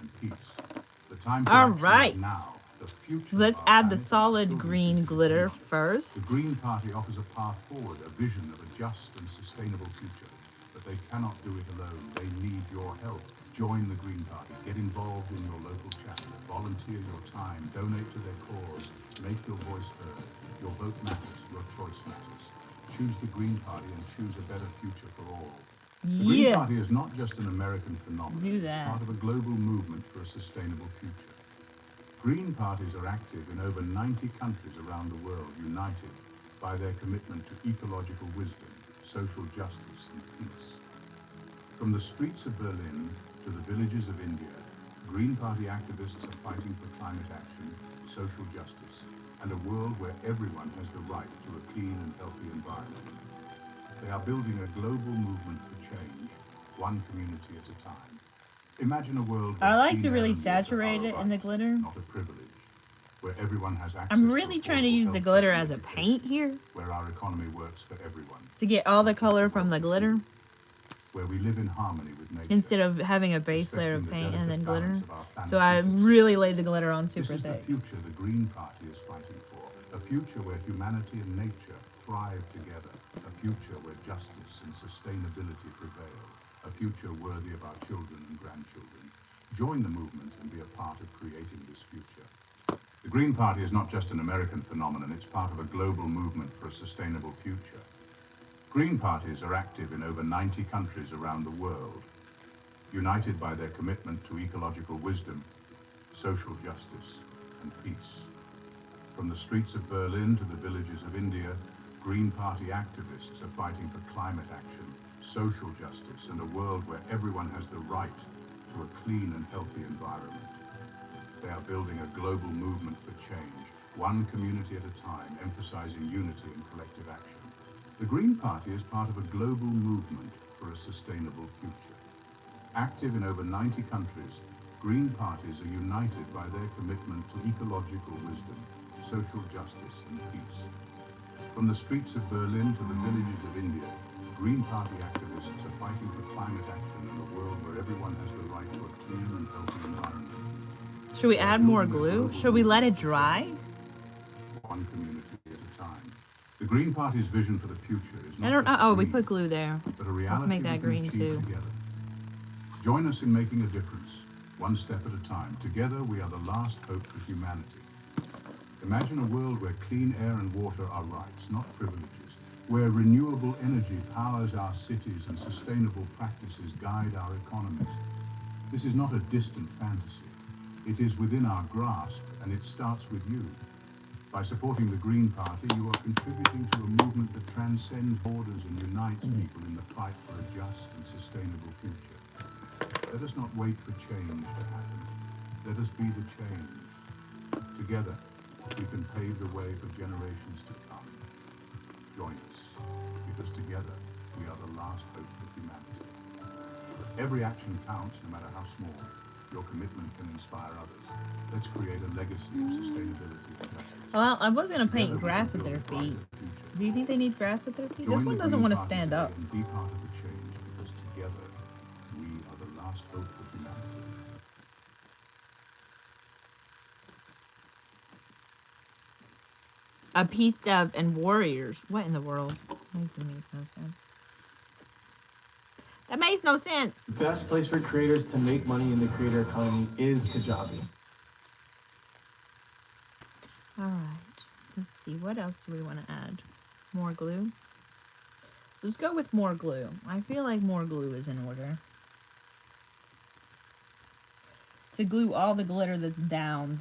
and peace. The time for All action right. is now. The future Let's of our add the planet and our solid children's green future glitter depend on it. first. The Green Party offers a path forward, a vision of a just and sustainable future. But they cannot do it alone. They need your help. Join the Green Party. Get involved in your local chapter. Volunteer volunteer your time, donate to their cause, make your voice heard. Your vote matters, your choice matters. Choose the Green Party and choose a better future for all. The Green Yeah. Party is not just an American phenomenon. Do It's that. part of a global movement for a sustainable future. Green parties are active in over 90 countries around the world, united by their commitment to ecological wisdom, social justice, and peace. From the streets of Berlin to the villages of India, Green Party activists are fighting for climate action, social justice, and a world where everyone has the right to a clean and healthy environment. They are building a global movement for change, one community at a time. Imagine a world where I like to clean air really and water saturate are a it in the right, glitter. not a privilege, where everyone has access I'm to really trying to affordable use the healthcare glitter and as a education, paint here where our economy works for everyone, to get all the not just color from the wealthy glitter few, where we live in harmony with nature, instead of having a base layer of respecting the paint and then delicate glitter. balance of our So planet's I ecosystem. really laid the glitter on This super is the thick. future the Green Party is fighting for, a future where humanity and nature thrive together, a future where justice and sustainability prevail, a future worthy of our children and grandchildren. Join the movement and be a part of creating this future. The Green Party is not just an American phenomenon, it's part of a global movement for a sustainable future. Green parties are active in over 90 countries around the world, united by their commitment to ecological wisdom, social justice, and peace. From the streets of Berlin to the villages of India, Green Party activists are fighting for climate action, social justice, and a world where everyone has the right to a clean and healthy environment. They are building a global movement for change, one community at a time, emphasizing unity and collective action. The Green Party is part of a global movement for a sustainable future. Active in over 90 countries, Green parties are united by their commitment to ecological wisdom, social justice, and peace. From the streets of Berlin to the villages of India, Green Party activists are fighting for climate action in a world where everyone has the right to a clean and healthy environment. Should we add more glue? Should we let it dry? One community at a time. The Green Party's vision for the future is not I don't know. just Oh, we green, put glue there. but a reality make that we can green achieve too. together. Join us in making a difference, one step at a time. Together, we are the last hope for humanity. Imagine a world where clean air and water are rights, not privileges, where renewable energy powers our cities and sustainable practices guide our economies. This is not a distant fantasy. It is within our grasp, and it starts with you. By supporting the Green Party, you are contributing to a movement that transcends borders and unites people in the fight for a just and sustainable future. Let us not wait for change to happen. Let us be the change. Together, we can pave the way for generations to come. Join us, because together, we are the last hope for humanity. Every action counts, no matter how small. Your commitment can inspire others. Let's create a legacy of sustainability and justice. Well, I was gonna paint Together, we grass can at their build a brighter feet. future. Do you think they need grass at their feet? Join This the one doesn't Green want to Party stand today up. and be part of the change, because together we are the last hope for humanity. A peace dove and warriors. What in the world? That makes no sense. That makes no sense. The best place for creators to make money in the creator economy is Kajabi. All right. Let's see. What else do we want to add? More glue? Let's go with more glue. I feel like more glue is in order. To glue all the glitter that's down.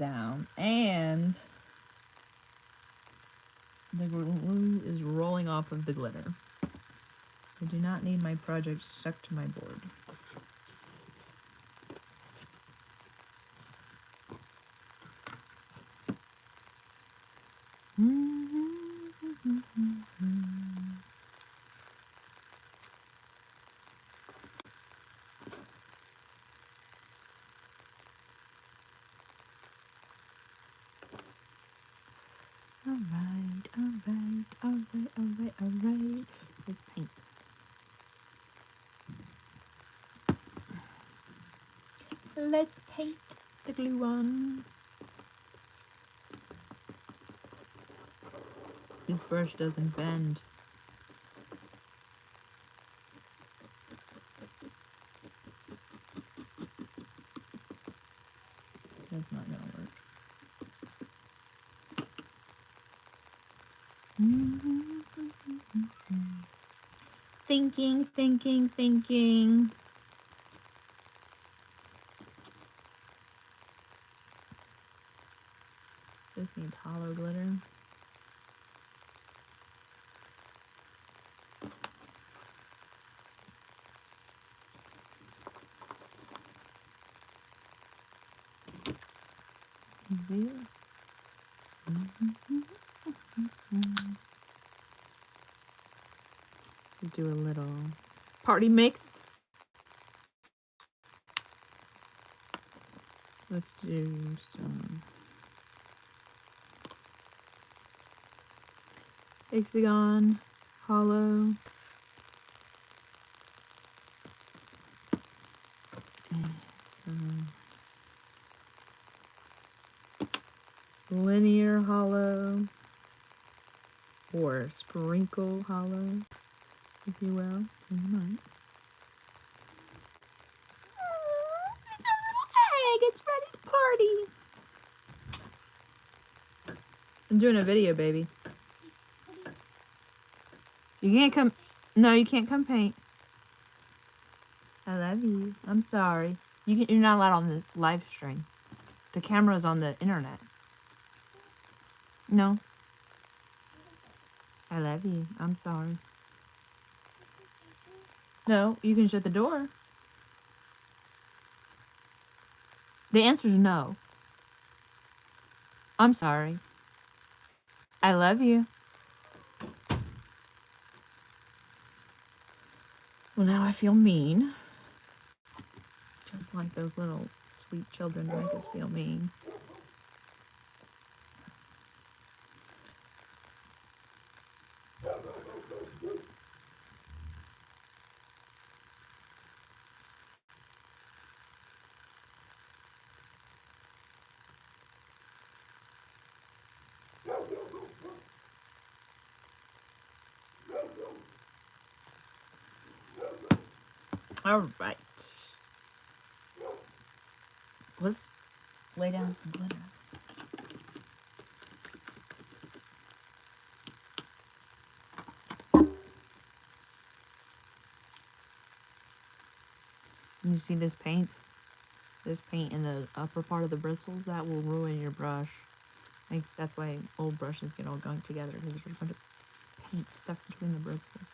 And the glue is rolling off of the glitter. I do not need my project stuck to my board. Alright. Let's paint. Let's paint the glue on. This brush doesn't bend. That's not gonna work. Thinking, thinking, thinking. This needs hollow glitter. Do a little party mix. Let's do some hexagon, hollow, and some linear hollow, or sprinkle hollow, if you will. You might. It's a little egg. It's ready to party. I'm doing a video, baby. You can't come. No, you can't come paint. I love you. I'm sorry. You're not allowed on the live stream. The camera's on the internet. No. I love you. I'm sorry. No, you can shut the door. The answer is no. I'm sorry. I love you. Well, now I feel mean. Just like those little sweet children make us feel mean. All right. Let's lay down some glitter. You see this paint? This paint in the upper part of the bristles, that will ruin your brush. That's why old brushes get all gunked together, because there's a bunch of paint stuck between the bristles.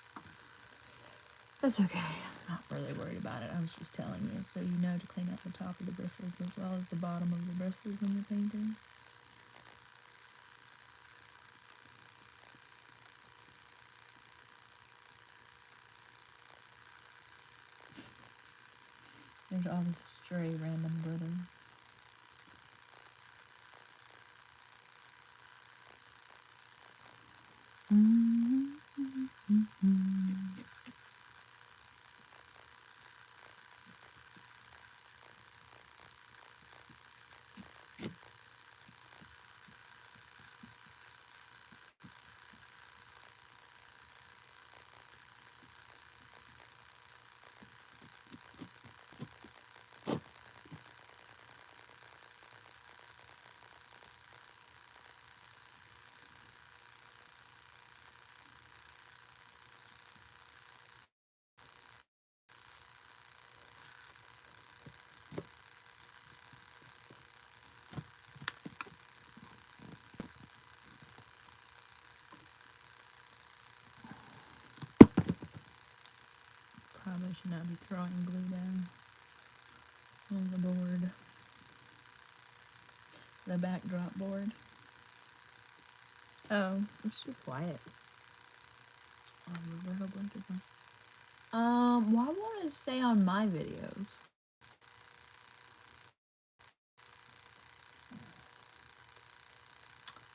That's okay. I'm not really worried about it. I was just telling you so you know to clean up the top of the bristles as well as the bottom of the bristles when you're painting. There's all this stray random glitter. Probably should not be throwing glue down on the board. The backdrop board. Oh, it's too quiet. Oh, the little blink is on. Why won't it stay on my videos?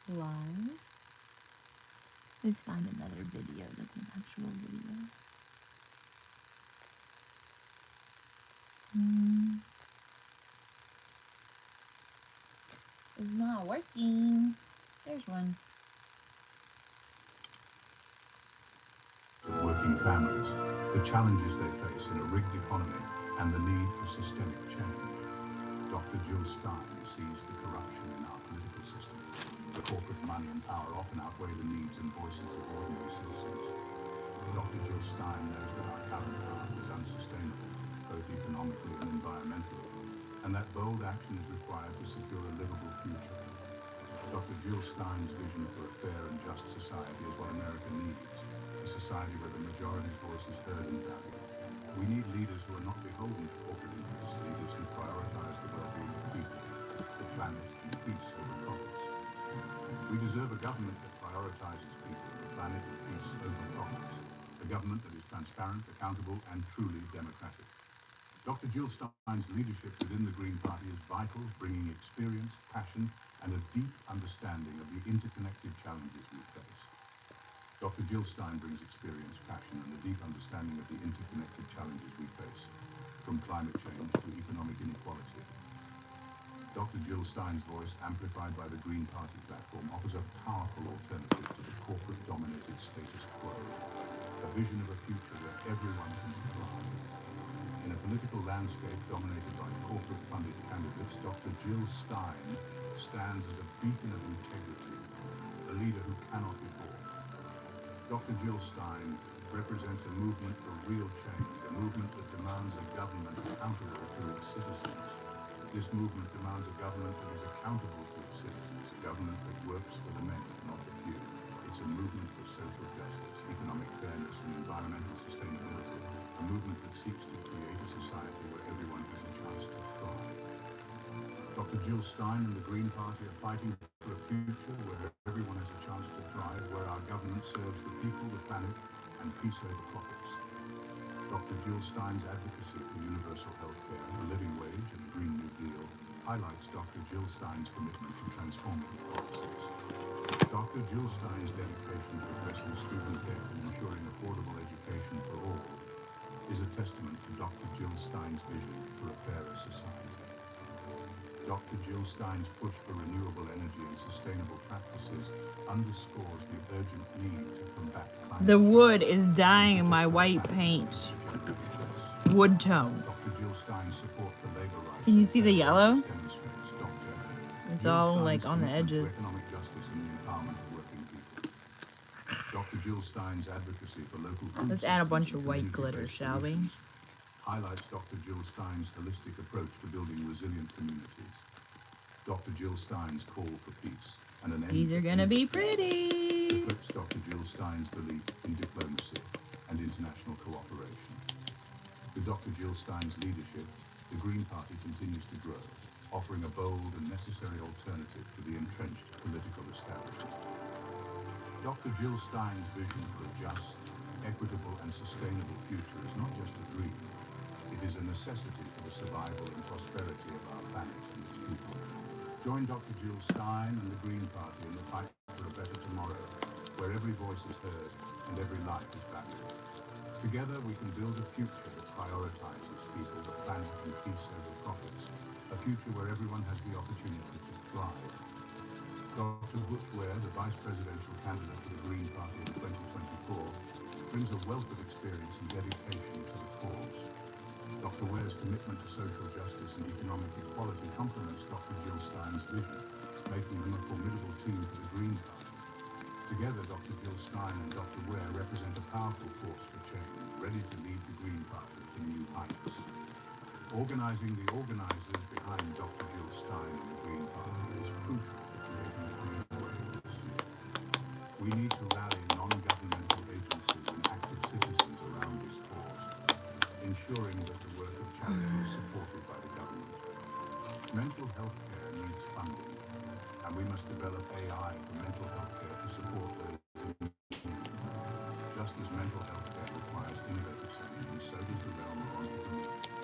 Live. Let's find another video that's an actual video. It's not working. There's one. Working families, the challenges they face in a rigged economy, and the need for systemic change. Dr. Jill Stein sees the corruption in our political system. The corporate money and power often outweigh the needs and voices of ordinary citizens. Dr. Jill Stein knows that our current path is unsustainable, both economically and environmentally, and that bold action is required to secure a livable future. Dr. Jill Stein's vision for a fair and just society is what America needs, a society where the majority's voice is heard and valued. We need leaders who are not beholden to corporate interests, leaders who prioritize the well-being of people, the planet, and peace over profits. We deserve a government that prioritizes people, the planet, and peace over profits. A government that is transparent, accountable, and truly democratic. Dr. Jill Stein's leadership within the Green Party is vital, bringing experience, passion, and a deep understanding of the interconnected challenges we face. Dr. Jill Stein brings experience, passion, and a deep understanding of the interconnected challenges we face, from climate change to economic inequality. Dr. Jill Stein's voice, amplified by the Green Party platform, offers a powerful alternative to the corporate-dominated status quo, a vision of a future where everyone can thrive. In a political landscape dominated by corporate-funded candidates, Dr. Jill Stein stands as a beacon of integrity, a leader who cannot be bought. Dr. Jill Stein represents a movement for real change, a movement that demands a government accountable to its citizens. This movement demands a government that is accountable to its citizens, a government that works for the many, not the few. It's a movement for social justice, economic fairness, and environmental sustainability, a movement that seeks to create a society where everyone has a chance to thrive. Dr. Jill Stein and the Green Party are fighting for a future where everyone has a chance to thrive, where our government serves the people, the planet, and peace over profits. Dr. Jill Stein's advocacy for universal health care, a living wage, and a Green New Deal highlights Dr. Jill Stein's commitment to transformative policies. Dr. Jill Stein's dedication to addressing student debt and ensuring affordable education for all is a testament to Dr. Jill Stein's vision for a fairer society. Dr. Jill Stein's push for renewable energy and sustainable practices underscores the urgent need to combat climate The change. wood is dying in my white paint. Wood tone. Dr. Jill Stein's support for labor rights. Can you see the yellow? Demonstrates Dr. It's Jill all Stein's like on the commitment to edges. economic justice and the empowerment of working people. Dr. Jill Stein's advocacy for local food Let's add a systems bunch and of white community-based glitter, shall we? solutions highlights Dr. Jill Stein's holistic approach to building resilient communities. Dr. Jill Stein's call for peace and an end These to are gonna be industry pretty. reflects Dr. Jill Stein's belief in diplomacy and international cooperation. With Dr. Jill Stein's leadership, the Green Party continues to grow, offering a bold and necessary alternative to the entrenched political establishment. Dr. Jill Stein's vision for a just, equitable, and sustainable future is not just a dream. It is a necessity for the survival and prosperity of our planet and its people. Join Dr. Jill Stein and the Green Party in the fight for a better tomorrow, where every voice is heard and every life is valued. Together we can build a future that prioritizes people, the planet, and peace over profits. A future where everyone has the opportunity to thrive. Dr. Butch Ware, the vice presidential candidate for the Green Party in 2024, brings a wealth of experience and dedication to the cause. Dr. Ware's commitment to social justice and economic equality complements Dr. Jill Stein's vision, making them a formidable team for the Green Party. Together, Dr. Jill Stein and Dr. Ware represent a powerful force for change, ready to lead the Green Party to new heights. Organizing the organizers behind Dr. Jill Stein and the Green Party is crucial for creating coming waves. We need to rally non-governmental agencies and active citizens around this cause, ensuring that the work of charity is supported by the government. Mental health care needs funding, and we must develop AI for mental health care to support those in need. Just as mental health care requires innovative solutions, so does the realm of entrepreneurship.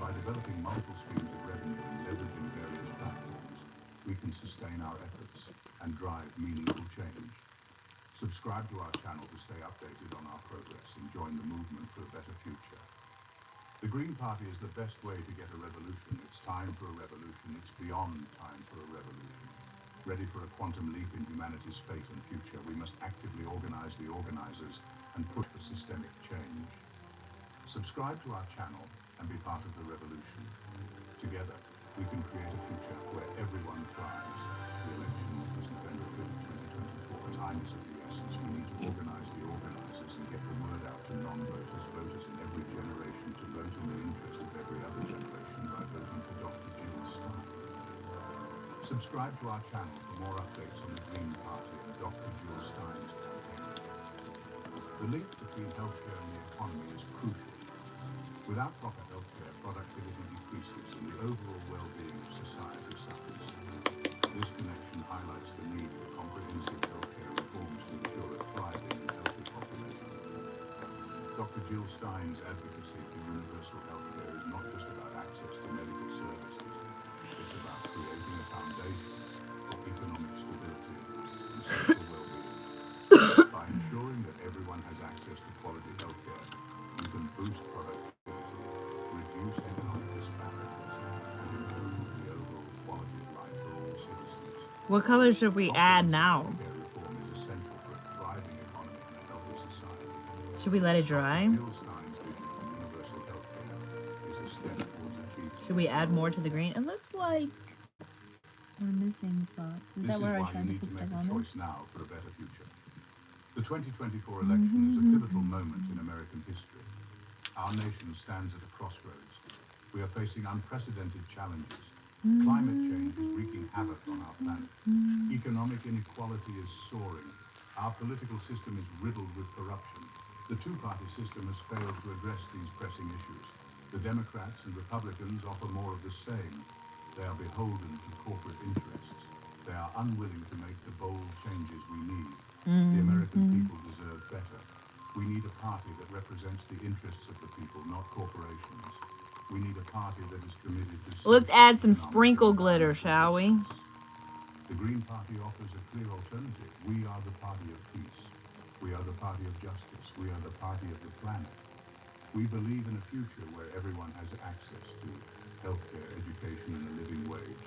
By developing multiple streams of revenue and leveraging various platforms, we can sustain our efforts and drive meaningful change. Subscribe to our channel to stay updated on our progress and join the movement for a better future. The Green Party is the best way to get a revolution. It's time for a revolution. It's beyond time for a revolution. Ready for a quantum leap in humanity's fate and future, we must actively organize the organizers and push for systemic change. Subscribe to our channel and be part of the revolution. Together, we can create a future where everyone thrives. The election is November 5th, 2024. Time is of the essence. We need to organize the organizers and get the word out to non-voters, voters in every generation, to vote in the interest of every other generation by voting for Dr. Jill Stein. Subscribe to our channel for more updates on the Green Party and Dr. Jill Stein's campaign. The link between healthcare and the economy is crucial. Without proper healthcare, productivity decreases and the overall well-being of society suffers. This connection highlights the need for comprehensive healthcare reforms to ensure a thriving and healthy population. Dr. Jill Stein's advocacy for universal healthcare is not just about access to medical services. It's about creating a foundation for economic stability and social well-being. By ensuring that everyone has access to quality healthcare, you can boost productivity, reduce economic disparities, and improve the overall quality of life for all citizens. What color should we add now? Healthcare reform is essential for a thriving economy and a healthy society. Should we let it dry? Jill Stein's vision for universal healthcare is a step towards achieving. Should we add more to the green? It looks like we're missing spots. Is This that is where I why you tried to need put to stuff make a on there? choice now for a better future. The 2024 election is a pivotal moment in American history. Our nation stands at a crossroads. We are facing unprecedented challenges. Climate change is wreaking havoc on our planet. Economic inequality is soaring. Our political system is riddled with corruption. The two-party system has failed to address these pressing issues. The Democrats and Republicans offer more of the same. They are beholden to corporate interests. They are unwilling to make the bold changes we need. The American people deserve better. We need a party that represents the interests of the people, not corporations. We need a party that is committed to... Let's add some economic sprinkle and glitter, environmental shall we? justice. The Green Party offers a clear alternative. We are the party of peace. We are the party of justice. We are the party of the planet. We believe in a future where everyone has access to healthcare, education, and a living wage.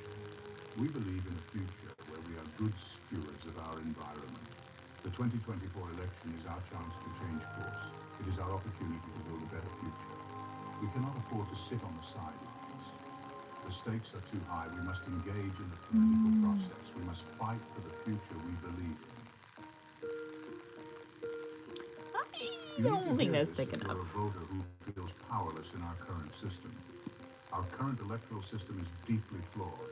We believe in a future where we are good stewards of our environment. The 2024 election is our chance to change course. It is our opportunity to build a better future. We cannot afford to sit on the sidelines. The stakes are too high. We must engage in the political process. We must fight for the future we believe in. I don't think that's thick If enough. you're a voter who feels powerless in our current system. Our current electoral system is deeply flawed.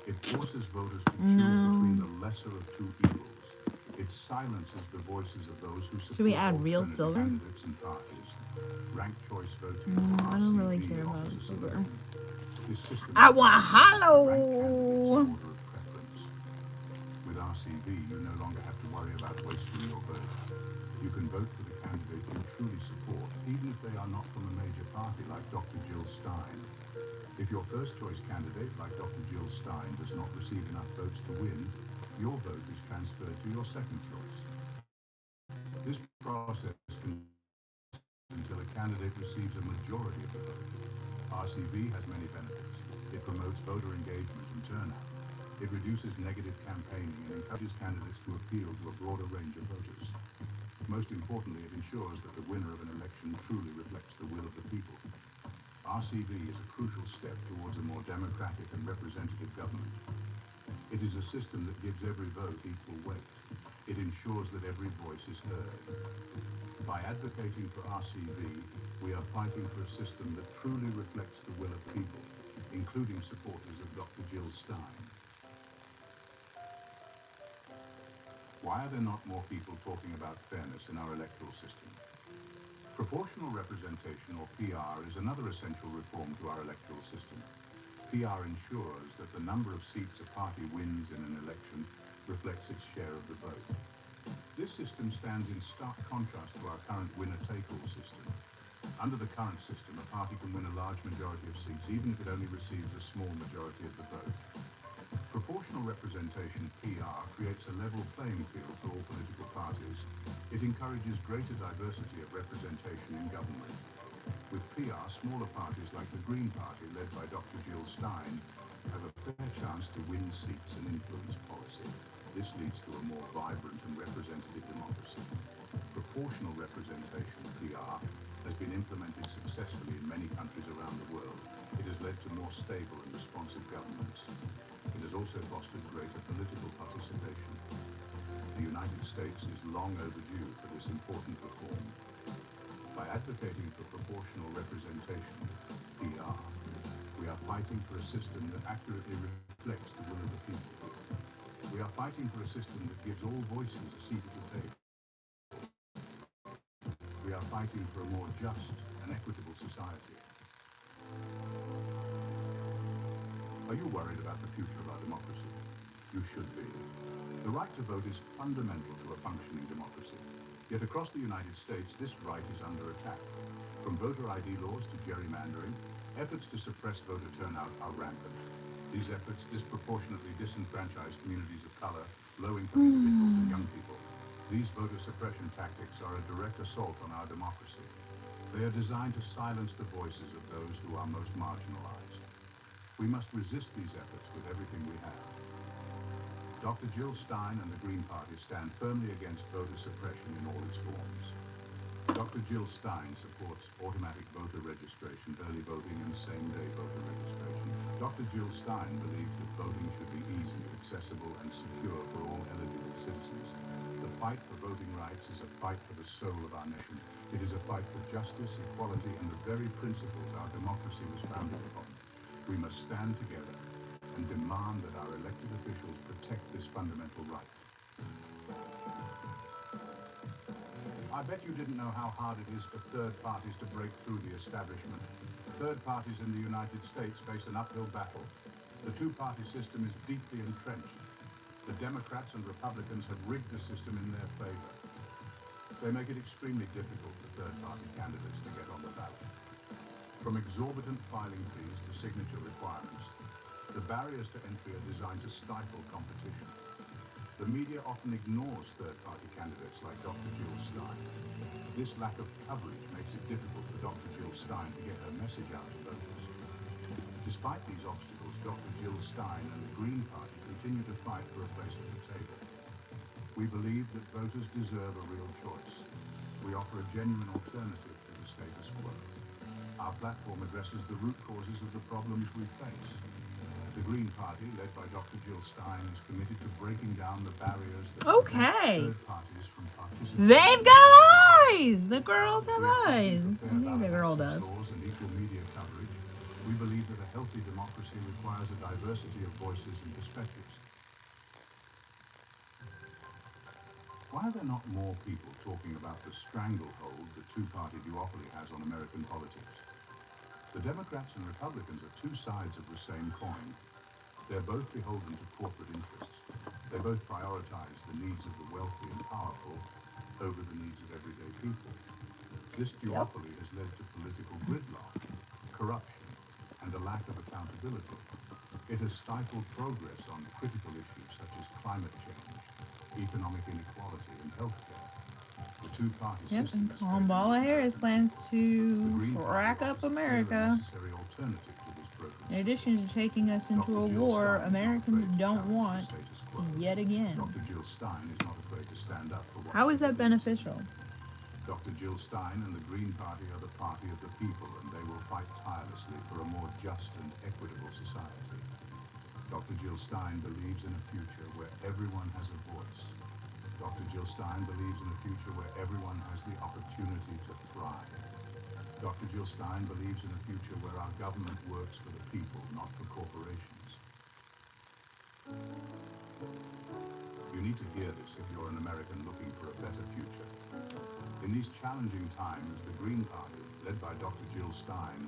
It forces voters to choose between the lesser of two evils. It silences the voices of those who support Should we add real alternative silver? candidates and parties. Ranked choice voting. I don't really RCV care about offers a silver. solution. This system I want rank hollow. candidates in order of preference. With RCV, you no longer have to worry about wasting your vote. You can vote for the candidate you truly support, even if they are not from a major party like Dr. Jill Stein. If your first choice candidate, like Dr. Jill Stein, does not receive enough votes to win, your vote is transferred to your second choice. This process continues until a candidate receives a majority of the vote. RCV has many benefits. It promotes voter engagement and turnout. It reduces negative campaigning and encourages candidates to appeal to a broader range of voters. Most importantly, it ensures that the winner of an election truly reflects the will of the people. RCV is a crucial step towards a more democratic and representative government. It is a system that gives every vote equal weight. It ensures that every voice is heard. By advocating for RCV, we are fighting for a system that truly reflects the will of the people, including supporters of Dr. Jill Stein. Why are there not more people talking about fairness in our electoral system? Proportional representation, or PR, is another essential reform to our electoral system. PR ensures that the number of seats a party wins in an election reflects its share of the vote. This system stands in stark contrast to our current winner-take-all system. Under the current system, a party can win a large majority of seats, even if it only receives a small majority of the vote. Proportional representation, PR, creates a level playing field for all political parties. It encourages greater diversity of representation in government. With PR, smaller parties like the Green Party, led by Dr. Jill Stein, have a fair chance to win seats and influence policy. This leads to a more vibrant and representative democracy. Proportional representation, PR, has been implemented successfully in many countries around the world. It has led to more stable and responsive governments. It has also fostered greater political participation. The United States is long overdue for this important reform. By advocating for proportional representation, PR, we are fighting for a system that accurately reflects the will of the people. We are fighting for a system that gives all voices a seat at the table. We are fighting for a more just and equitable society. Are you worried about the future of our democracy? You should be. The right to vote is fundamental to a functioning democracy. Yet across the United States, this right is under attack. From voter ID laws to gerrymandering, efforts to suppress voter turnout are rampant. These efforts disproportionately disenfranchise communities of color, low-income individuals, and young people. These voter suppression tactics are a direct assault on our democracy. They are designed to silence the voices of those who are most marginalized. We must resist these efforts with everything we have. Dr. Jill Stein and the Green Party stand firmly against voter suppression in all its forms. Dr. Jill Stein supports automatic voter registration, early voting, and same-day voter registration. Dr. Jill Stein believes that voting should be easy, accessible, and secure for all eligible citizens. The fight for voting rights is a fight for the soul of our nation. It is a fight for justice, equality, and the very principles our democracy was founded upon. We must stand together and demand that our elected officials protect this fundamental right. I bet you didn't know how hard it is for third parties to break through the establishment. Third parties in the United States face an uphill battle. The two-party system is deeply entrenched. The Democrats and Republicans have rigged the system in their favor. They make it extremely difficult for third-party candidates to get on the ballot. From exorbitant filing fees to signature requirements, the barriers to entry are designed to stifle competition. The media often ignores third-party candidates like Dr. Jill Stein. This lack of coverage makes it difficult for Dr. Jill Stein to get her message out to voters. Despite these obstacles, Dr. Jill Stein and the Green Party continue to fight for a place at the table. We believe that voters deserve a real choice. We offer a genuine alternative to the status quo. Our platform addresses the root causes of the problems we face. The Green Party, led by Dr. Jill Stein, is committed to breaking down the barriers that Okay. prevent third parties from participating. They've got eyes. The girls have We are eyes. fighting for I fair think the ballot girl access does. laws and equal media coverage. We believe that a healthy democracy requires a diversity of voices and perspectives. Why are there not more people talking about the stranglehold the two-party duopoly has on American politics? The Democrats and Republicans are two sides of the same coin. They're both beholden to corporate interests. They both prioritize the needs of the wealthy and powerful over the needs of everyday people. This duopoly has led to political gridlock, corruption, and a lack of accountability. It has stifled progress on critical issues such as climate change, economic inequality, and healthcare. The two-party Yep, system and has Kamala favored Harris plans The to Green Party crack offers up a clear and America. necessary alternative to this progress. In addition to taking us into Dr. a Jill war Stein is not Americans afraid to don't challenge the want status quo. yet again. Dr. Jill Stein is not afraid to stand up for what How she is that believes. beneficial? Dr. Jill Stein and the Green Party are the party of the people, and they will fight tirelessly for a more just and equitable society. Dr. Jill Stein believes in a future where everyone has a voice. Dr. Jill Stein believes in a future where everyone has the opportunity to thrive. Dr. Jill Stein believes in a future where our government works for the people, not for corporations. You need to hear this if you're an American looking for a better future. In these challenging times, the Green Party, led by Dr. Jill Stein,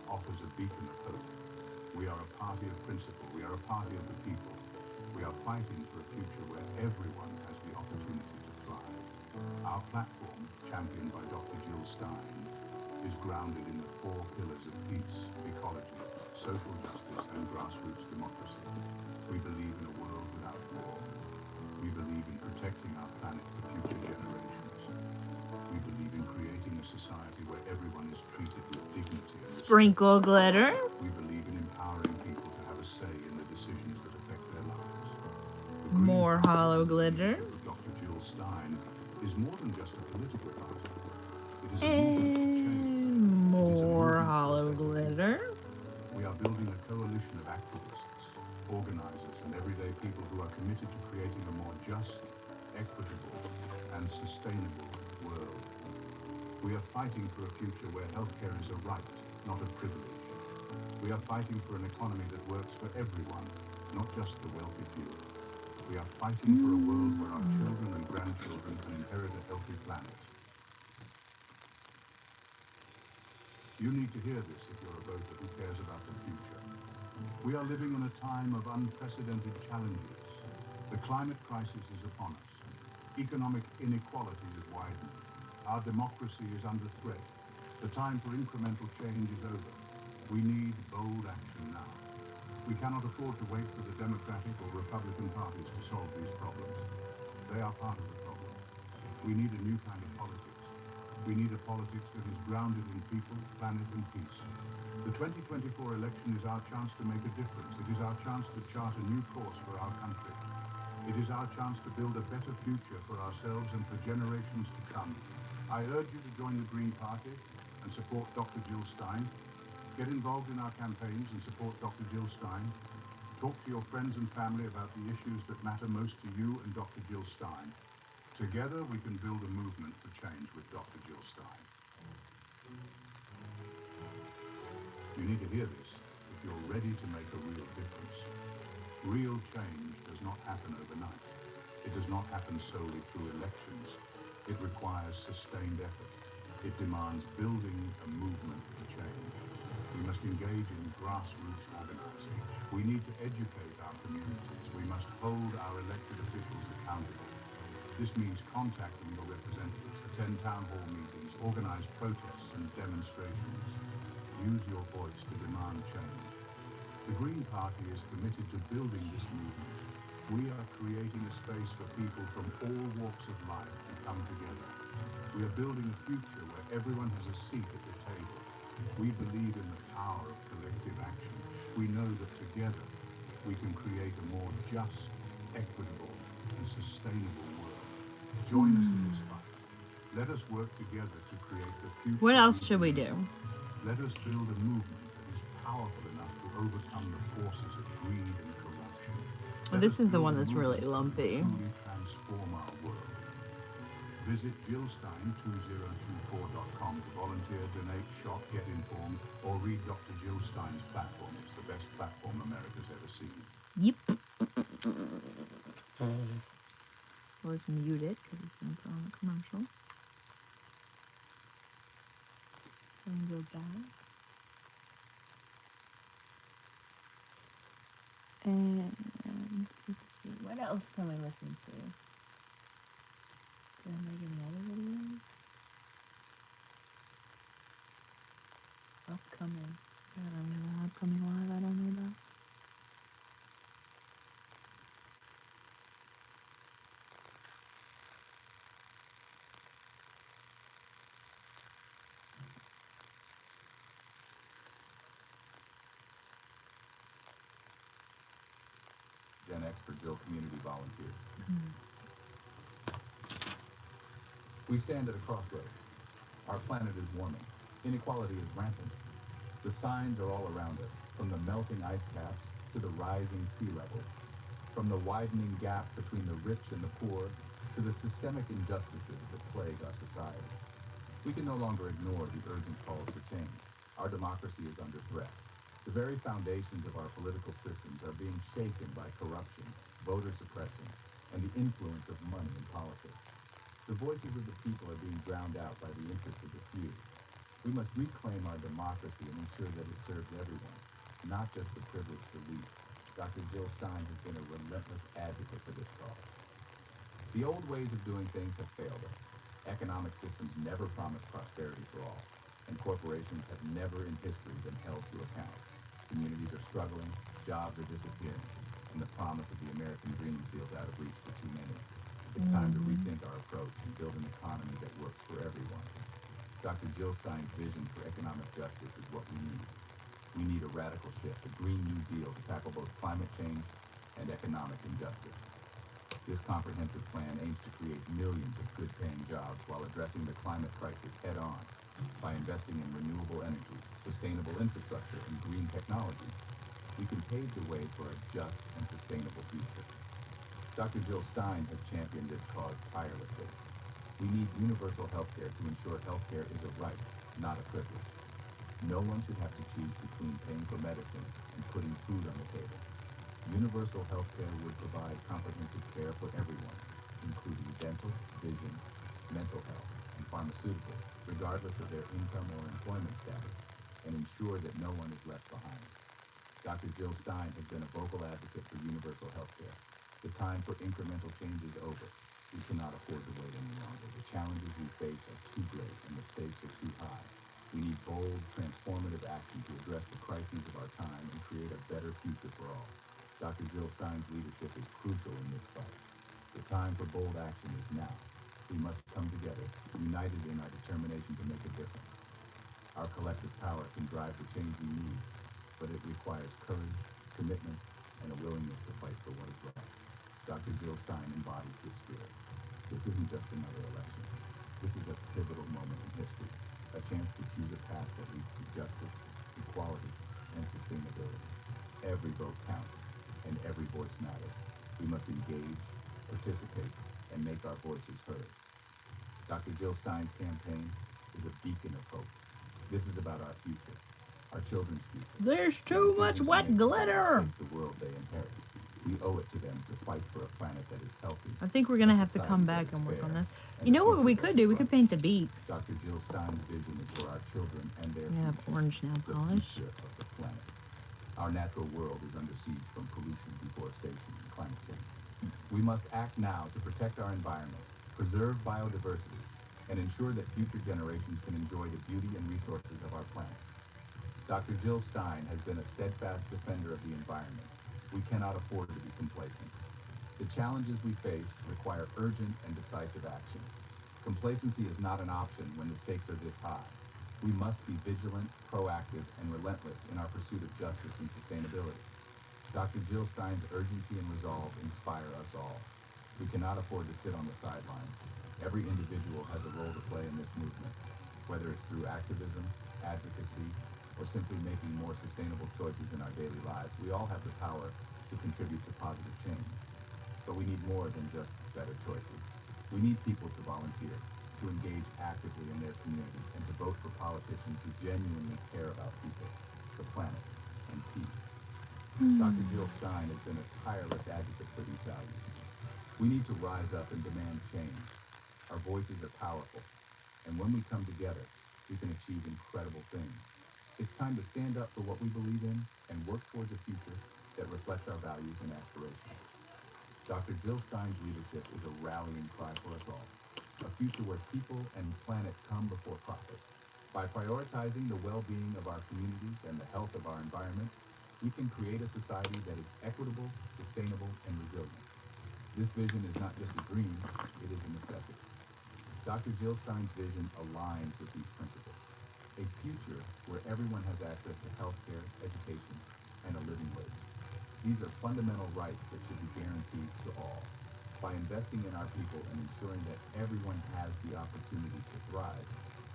offers a beacon of hope. We are a party of principle. We are a party of the people. We are fighting for a future where everyone has the opportunity to thrive. Our platform, championed by Dr. Jill Stein, is grounded in the four pillars of peace, ecology, social justice, and grassroots democracy. We believe in a world without war. We believe in protecting our planet for future generations. We believe in creating a society where everyone is treated with dignity. Sprinkle glitter. We believe in empowering people to have a say in the decisions that affect their lives. The Green More Party, hollow under the glitter. leadership of Dr. Jill Stein, is more than just a political party. It is a movement for change. And more movement for a hollow better glitter. We are building a coalition of activists, organizers, and everyday people who are committed to creating a more just, equitable, and sustainable world. We are fighting for a future where healthcare is a right, not a privilege. We are fighting for an economy that works for everyone, not just the wealthy few. We are fighting for a world where our children and grandchildren can inherit a healthy planet. You need to hear this if you're a voter who cares about the future. We are living in a time of unprecedented challenges. The climate crisis is upon us. Economic inequality is widening. Our democracy is under threat. The time for incremental change is over. We need bold action now. We cannot afford to wait for the Democratic or Republican parties to solve these problems. They are part of the problem. We need a new kind of politics. We need a politics that is grounded in people, planet, and peace. The 2024 election is our chance to make a difference. It is our chance to chart a new course for our country. It is our chance to build a better future for ourselves and for generations to come. I urge you to join the Green Party and support Dr. Jill Stein. Get involved in our campaigns and support Dr. Jill Stein. Talk to your friends and family about the issues that matter most to you and Dr. Jill Stein. Together, we can build a movement for change with Dr. Jill Stein. You need to hear this if you're ready to make a real difference. Real change does not happen overnight. It does not happen solely through elections. It requires sustained effort. It demands building a movement for change. We must engage in grassroots organizing. We need to educate our communities. We must hold our elected officials accountable. This means contacting your representatives, attend town hall meetings, organize protests and demonstrations. Use your voice to demand change. The Green Party is committed to building this movement. We are creating a space for people from all walks of life to come together. We are building a future where everyone has a seat at the table. We believe in the power of collective action. We know that together we can create a more just, equitable, and sustainable world. Join us in this fight. Let us work together to create the future. What else should we do? Let us build a movement that is powerful enough to overcome the forces of greed and corruption. Well, this is the one that's really lumpy. Truly transform our world. Visit jillstein2024.com to volunteer, donate, shop, get informed, or read Dr. Jill Stein's platform. It's the best platform America's ever seen. Yep. I was muted because it's going to put on a commercial. And go back. And let's see, what else can we listen to? Did I make any other videos? Upcoming. I don't know, upcoming live I don't know about. Gen X for Jill Community Volunteers. We stand at a crossroads. Our planet is warming. Inequality is rampant. The signs are all around us, from the melting ice caps to the rising sea levels, from the widening gap between the rich and the poor to the systemic injustices that plague our society. We can no longer ignore the urgent calls for change. Our democracy is under threat. The very foundations of our political systems are being shaken by corruption, voter suppression, and the influence of money in politics. The voices of the people are being drowned out by the interests of the few. We must reclaim our democracy and ensure that it serves everyone, not just the privileged elite. Dr. Jill Stein has been a relentless advocate for this cause. The old ways of doing things have failed us. Economic systems never promised prosperity for all, and corporations have never in history been held to account. Communities are struggling, jobs are disappearing, and the promise of the American dream feels out of reach for too many. It's time to rethink our approach and build an economy that works for everyone. Dr. Jill Stein's vision for economic justice is what we need. We need a radical shift, a Green New Deal to tackle both climate change and economic injustice. This comprehensive plan aims to create millions of good-paying jobs while addressing the climate crisis head-on by investing in renewable energy, sustainable infrastructure, and green technologies. We can pave the way for a just and sustainable future. Dr. Jill Stein has championed this cause tirelessly. We need universal healthcare to ensure healthcare is a right, not a privilege. No one should have to choose between paying for medicine and putting food on the table. Universal healthcare would provide comprehensive care for everyone, including dental, vision, mental health, and pharmaceuticals, regardless of their income or employment status, and ensure that no one is left behind. Dr. Jill Stein has been a vocal advocate for universal healthcare. The time for incremental change is over. We cannot afford to wait any longer. The challenges we face are too great and the stakes are too high. We need bold, transformative action to address the crises of our time and create a better future for all. Dr. Jill Stein's leadership is crucial in this fight. The time for bold action is now. We must come together, united in our determination to make a difference. Our collective power can drive the change we need, but it requires courage, commitment, and a willingness to fight for what is right. Dr. Jill Stein embodies this spirit. This isn't just another election. This is a pivotal moment in history, a chance to choose a path that leads to justice, equality, and sustainability. Every vote counts, and every voice matters. We must engage, participate, and make our voices heard. Dr. Jill Stein's campaign is a beacon of hope. This is about our future, our children's future. There's too much wet glitter. The world they inherit. We owe it to them to fight for a planet that is healthy. I think we're gonna have to come back and work on this. You know what we could do? We could paint the beaks. Dr. Jill Stein's vision is for our children and their We have future, orange nail the polish. future of the planet. Our natural world is under siege from pollution, deforestation, and climate change. We must act now to protect our environment, preserve biodiversity, and ensure that future generations can enjoy the beauty and resources of our planet. Dr. Jill Stein has been a steadfast defender of the environment. We cannot afford to be complacent. The challenges we face require urgent and decisive action. Complacency is not an option when the stakes are this high. We must be vigilant, proactive, and relentless in our pursuit of justice and sustainability. Dr. Jill Stein's urgency and resolve inspire us all. We cannot afford to sit on the sidelines. Every individual has a role to play in this movement, whether it's through activism, advocacy, or simply making more sustainable choices in our daily lives. We all have the power to contribute to positive change. But we need more than just better choices. We need people to volunteer, to engage actively in their communities, and to vote for politicians who genuinely care about people, the planet, and peace. Dr. Jill Stein has been a tireless advocate for these values. We need to rise up and demand change. Our voices are powerful, and when we come together, we can achieve incredible things. It's time to stand up for what we believe in and work towards a future that reflects our values and aspirations. Dr. Jill Stein's leadership is a rallying cry for us all, a future where people and planet come before profit. By prioritizing the well-being of our communities and the health of our environment, we can create a society that is equitable, sustainable, and resilient. This vision is not just a dream, it is a necessity. Dr. Jill Stein's vision aligns with these principles. A future where everyone has access to healthcare, education, and a living wage. These are fundamental rights that should be guaranteed to all. By investing in our people and ensuring that everyone has the opportunity to thrive,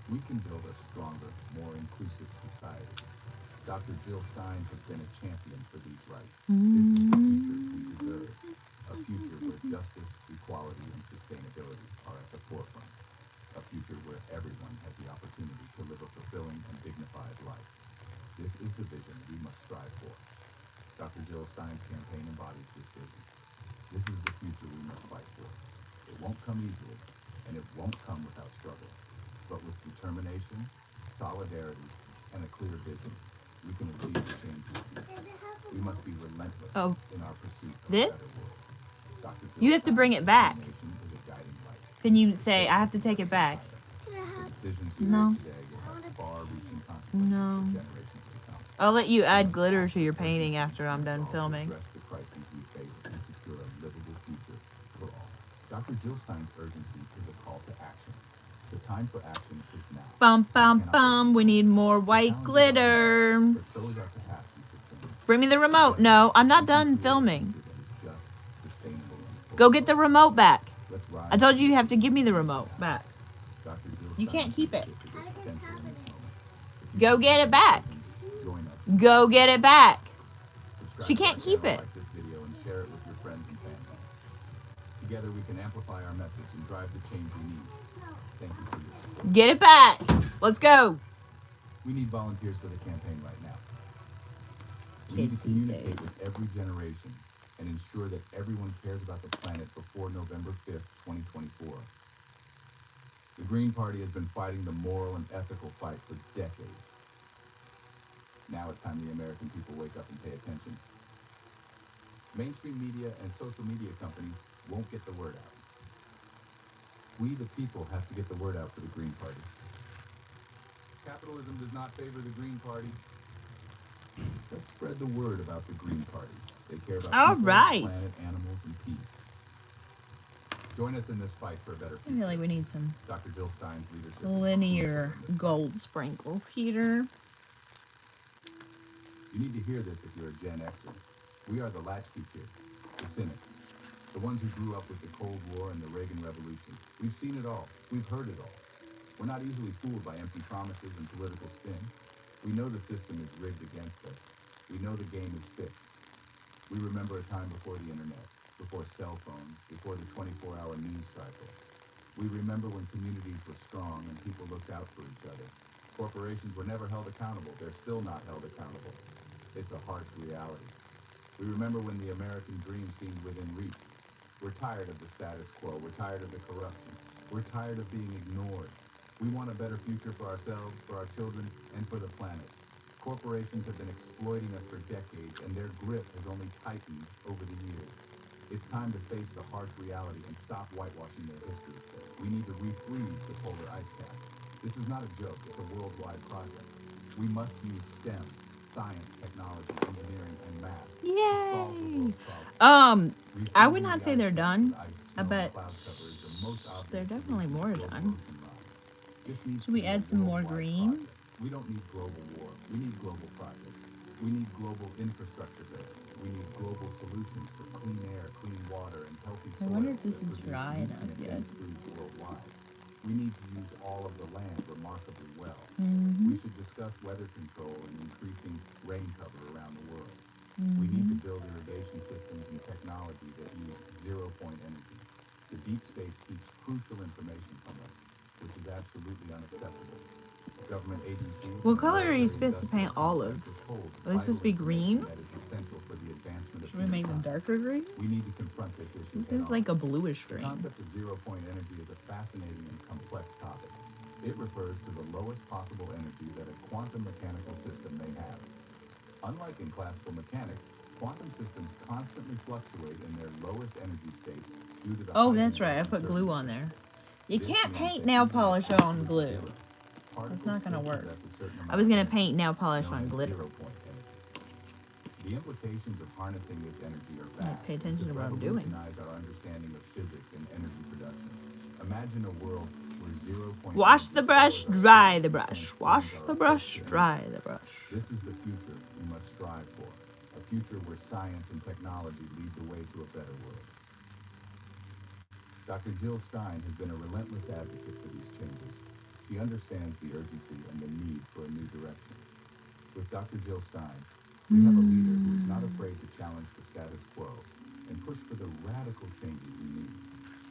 we can build a stronger, more inclusive society. Dr. Jill Stein has been a champion for these rights. This is the future we deserve. A future where justice, equality, and sustainability are at the forefront. A future where everyone has the opportunity to live a fulfilling and dignified life. This is the vision we must strive for. Dr. Jill Stein's campaign embodies this vision. This is the future we must fight for. It won't come easily, and it won't come without struggle. But with determination, solidarity, and a clear vision, we can achieve the change we seek. We must be relentless in our pursuit of This? a better world. Dr. Jill You have to bring it Stein's back. determination is a guiding light. Can you say, I have to take it back? The decisions we No. make today will have far-reaching consequences No. for generations to come. I'll let you add glitter to your painting after I'm done Resolve to filming. address the crises we face and secure a livable future for all. Dr. Jill Stein's urgency is a call to action. The time for action is now. Bum, bum, We cannot bum. We need more The white challenges are glitter. immense, but so is our capacity for change. Bring me the remote. No, I'm not We can done create a filming. future that is just, sustainable, and full Go get the remote back. Let's rise. I told you have to give me the remote back. Dr. Jill You can't Stein's keep it. leadership is essential in this moment. If you Go want get to it back. join us. Go get it back. Subscribe She to our can't keep channel, it. like this video, and share it with your friends and family. Together we can amplify our message and drive the change we need. Thank you for your support. Get it back. Let's go. We need volunteers for the campaign right now. We need Kids to these communicate days. with every generation and ensure that everyone cares about the planet before November 5th, 2024. The Green Party has been fighting the moral and ethical fight for decades. Now it's time the American people wake up and pay attention. Mainstream media and social media companies won't get the word out. We, the people, have to get the word out for the Green Party. Capitalism does not favor the Green Party. Let's spread the word about the Green Party. They care about All people, right. the planet, animals, and peace. Join us in this fight for a better I future. feel like we need some Dr. Jill Stein's leadership is linear crucial in this fight. gold sprinkles here. You need to hear this if you're a Gen Xer. We are the latchkey kids, the cynics, the ones who grew up with the Cold War and the Reagan Revolution. We've seen it all. We've heard it all. We're not easily fooled by empty promises and political spin. We know the system is rigged against us. We know the game is fixed. We remember a time before the internet, before cell phones, before the 24-hour news cycle. We remember when communities were strong and people looked out for each other. Corporations were never held accountable. They're still not held accountable. It's a harsh reality. We remember when the American dream seemed within reach. We're tired of the status quo. We're tired of the corruption. We're tired of being ignored. We want a better future for ourselves, for our children, and for the planet. Corporations have been exploiting us for decades, and their grip has only tightened over the years. It's time to face the harsh reality and stop whitewashing their history. We need to refreeze the polar ice caps. This is not a joke. It's a worldwide project. We must use STEM, science, technology, engineering, and math to solve the Yay. world's problems. I would Refreezing not the say ice they're caps done. with ice, I snow, and bet cloud cover is the most obvious they're definitely solution to more global done. ocean rise. This needs Should we to be a add some more worldwide green? project. We don't need global war. We need global projects. We need global infrastructure there. We need global solutions for clean air, clean water, and healthy I soil. wonder if this that is produce dry enough yet. nutrient-dense foods worldwide. We need to use all of the land remarkably well. Mm-hmm. We should discuss weather control and increasing rain cover around the world. We need to build irrigation systems and technology that use zero-point energy. The deep state keeps crucial information from us, which is absolutely unacceptable. Government agencies. What and color are you military supposed to paint industrial olives? complexes hold Are they supposed to be vital green? information that is essential for the advancement of Should we make them humankind. darker green? We need to confront this issue. This head is on. like a bluish The green. concept of zero-point energy is a fascinating and complex topic. It refers to the lowest possible energy that a quantum mechanical system may have. Unlike in classical mechanics, quantum systems constantly fluctuate in their lowest energy state due to the Oh, that's heightened right. I put glue on uncertainty. there. You This can't means paint that nail even at polish on absolute glue. zero, particles not gonna still work. possess a certain I amount was of gonna energy, paint nail polish known on as glitter. zero-point energy. The implications of harnessing this energy are Yeah, vast. pay attention and to what I'm could doing. revolutionize our understanding of physics and energy production. Imagine a world where zero-point Wash energy the brush, powers our dry cities the and brush. transforms Wash our the approach brush, to energy. dry the brush. This is the future we must strive for. A future where science and technology lead the way to a better world. Dr. Jill Stein has been a relentless advocate for these changes. She understands the urgency and the need for a new direction. With Dr. Jill Stein, we have a leader who is not afraid to challenge the status quo and push for the radical changes we need.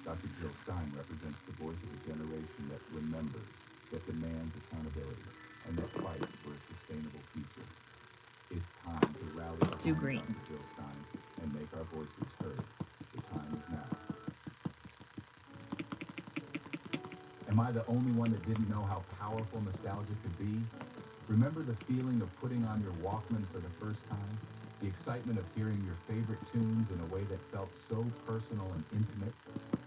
Dr. Jill Stein represents the voice of a generation that remembers, that demands accountability, and that fights for a sustainable future. It's time to rally Too behind green. Dr. Jill Stein and make our voices heard. The time is now. Am I the only one that didn't know how powerful nostalgia could be? Remember the feeling of putting on your Walkman for the first time? The excitement of hearing your favorite tunes in a way that felt so personal and intimate?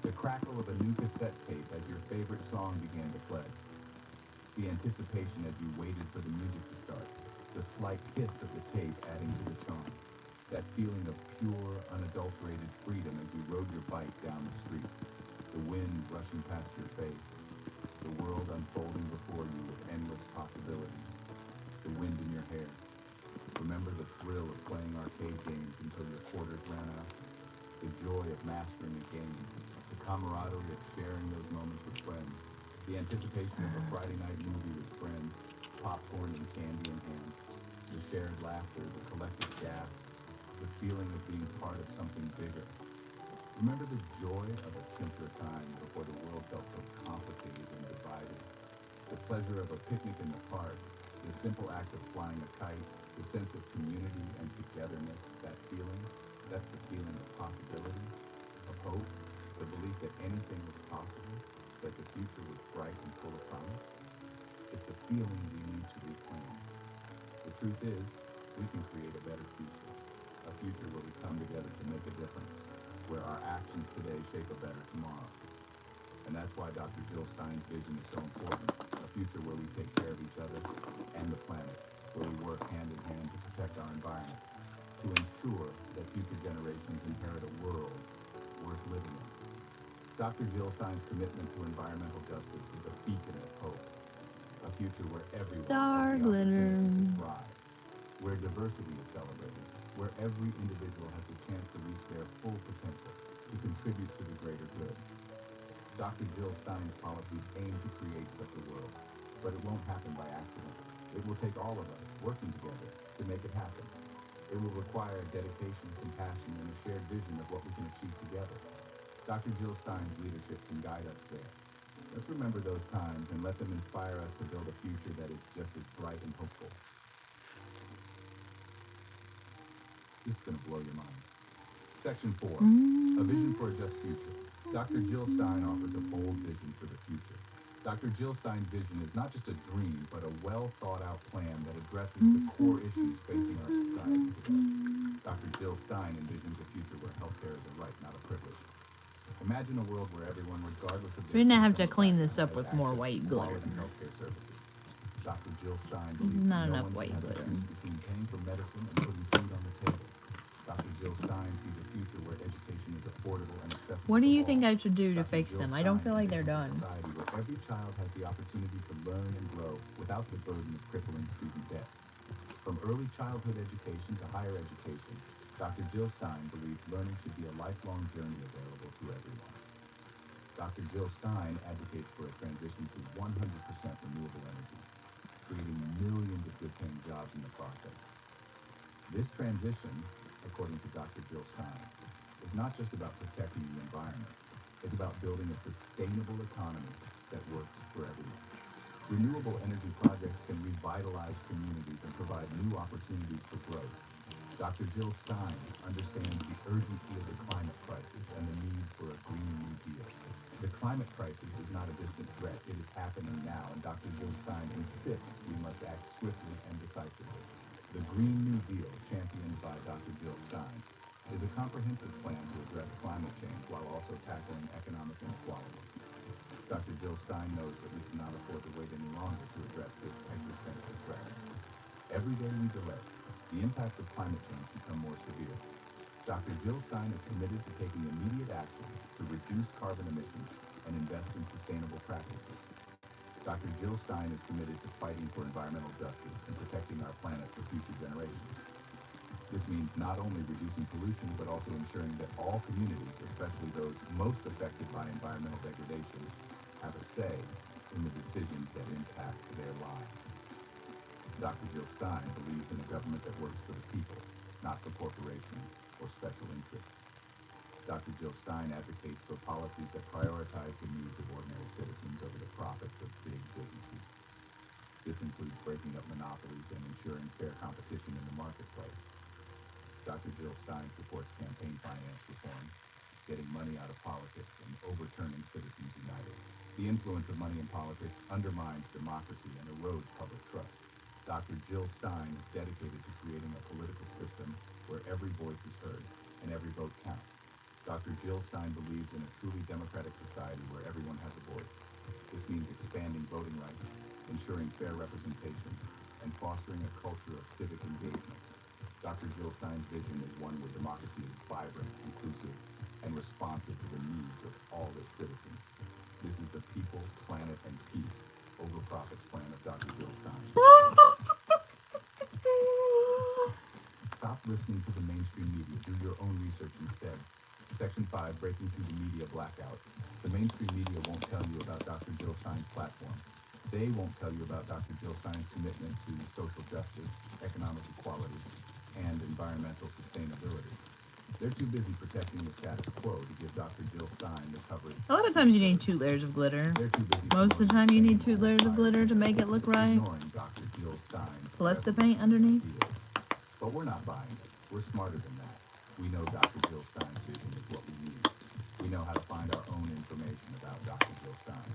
The crackle of a new cassette tape as your favorite song began to play? The anticipation as you waited for the music to start? The slight hiss of the tape adding to the charm? That feeling of pure, unadulterated freedom as you rode your bike down the street? The wind brushing past your face? The world unfolding before you with endless possibilities? The wind in your hair? Remember the thrill of playing arcade games until your quarters ran out? The joy of mastering a game, the camaraderie of sharing those moments with friends, the anticipation of a Friday night movie with friends, popcorn and candy in hand, the shared laughter, the collective gasps, the feeling of being part of something bigger. Remember the joy of a simpler time before the world felt so complicated and divided. The pleasure of a picnic in the park, the simple act of flying a kite, the sense of community and togetherness, that feeling, that's the feeling of possibility, of hope, the belief that anything was possible, that the future was bright and full of promise. It's the feeling we need to reclaim. The truth is, we can create a better future, a future where we come together to make a difference, where our actions today shape a better tomorrow. And that's why Dr. Jill Stein's vision is so important, a future where we take care of each other and the planet, where we work hand in hand to protect our environment, to ensure that future generations inherit a world worth living in. Dr. Jill Stein's commitment to environmental justice is a beacon of hope, a future where everyone Star has the glitter. opportunity to thrive, where diversity is celebrated, where every individual has the chance to reach their full potential, to contribute to the greater good. Dr. Jill Stein's policies aim to create such a world, but it won't happen by accident. It will take all of us working together to make it happen. It will require dedication, compassion, and a shared vision of what we can achieve together. Dr. Jill Stein's leadership can guide us there. Let's remember those times and let them inspire us to build a future that is just as bright and hopeful. This is going to blow your mind. Section 4, a vision for a just future. Dr. Jill Stein offers a bold vision for the future. Dr. Jill Stein's vision is not just a dream, but a well-thought-out plan that addresses the core issues facing our society today. Dr. Jill Stein envisions a future where healthcare is a right, not a privilege. Imagine a world where everyone, regardless of We're their gonna have to income or clean this background, up with has more access white to glitter. quality healthcare services. Dr. Jill Stein This is believes not no enough one white should have to glitter. choose between paying for medicine and putting food on the table. Dr. Jill Stein sees a future where education is affordable and accessible. What do to you think all. I should do to Dr. fix Jill them? I don't Stein feel like they're envisions a done. society where every child has the opportunity to learn and grow without the burden of crippling student debt. From early childhood education to higher education, Dr. Jill Stein believes learning should be a lifelong journey available to everyone. Dr. Jill Stein advocates for a transition to 100% renewable energy, creating millions of good-paying jobs in the process. This transition, according to Dr. Jill Stein, is not just about protecting the environment. It's about building a sustainable economy that works for everyone. Renewable energy projects can revitalize communities and provide new opportunities for growth. Dr. Jill Stein understands the urgency of the climate crisis and the need for a Green New Deal. The climate crisis is not a distant threat. It is happening now, and Dr. Jill Stein insists we must act swiftly and decisively. The Green New Deal, championed by Dr. Jill Stein, is a comprehensive plan to address climate change while also tackling economic inequality. Dr. Jill Stein knows that we cannot afford to wait any longer to address this existential threat. Every day we delay, the impacts of climate change become more severe. Dr. Jill Stein is committed to taking immediate action to reduce carbon emissions and invest in sustainable practices. Dr. Jill Stein is committed to fighting for environmental justice and protecting our planet for future generations. This means not only reducing pollution, but also ensuring that all communities, especially those most affected by environmental degradation, have a say in the decisions that impact their lives. Dr. Jill Stein believes in a government that works for the people, not for corporations or special interests. Dr. Jill Stein advocates for policies that prioritize the needs of ordinary citizens over the profits of big businesses. This includes breaking up monopolies and ensuring fair competition in the marketplace. Dr. Jill Stein supports campaign finance reform, getting money out of politics, and overturning Citizens United. The influence of money in politics undermines democracy and erodes public trust. Dr. Jill Stein is dedicated to creating a political system where every voice is heard and every vote counts. Dr. Jill Stein believes in a truly democratic society where everyone has a voice. This means expanding voting rights, ensuring fair representation, and fostering a culture of civic engagement. Dr. Jill Stein's vision is one where democracy is vibrant, inclusive, and responsive to the needs of all its citizens. This is the people, planet, and peace over profits plan of Dr. Jill Stein. Stop listening to the mainstream media. Do your own research instead. Section 5, breaking through the media blackout. The mainstream media won't tell you about Dr. Jill Stein's platform. They won't tell you about Dr. Jill Stein's commitment to social justice, economic equality, and environmental sustainability. They're too busy protecting the status quo to give Dr. Jill Stein the coverage. A lot of times you need 2 layers of glitter. They're too busy Most of the time you need 2 layers of glitter to make it look right. ignoring Dr. Jill Stein Plus the paint underneath. But we're not buying it. We're smarter than that. We know Dr. Jill Stein's vision is what we need. We know how to find our own information about Dr. Jill Stein.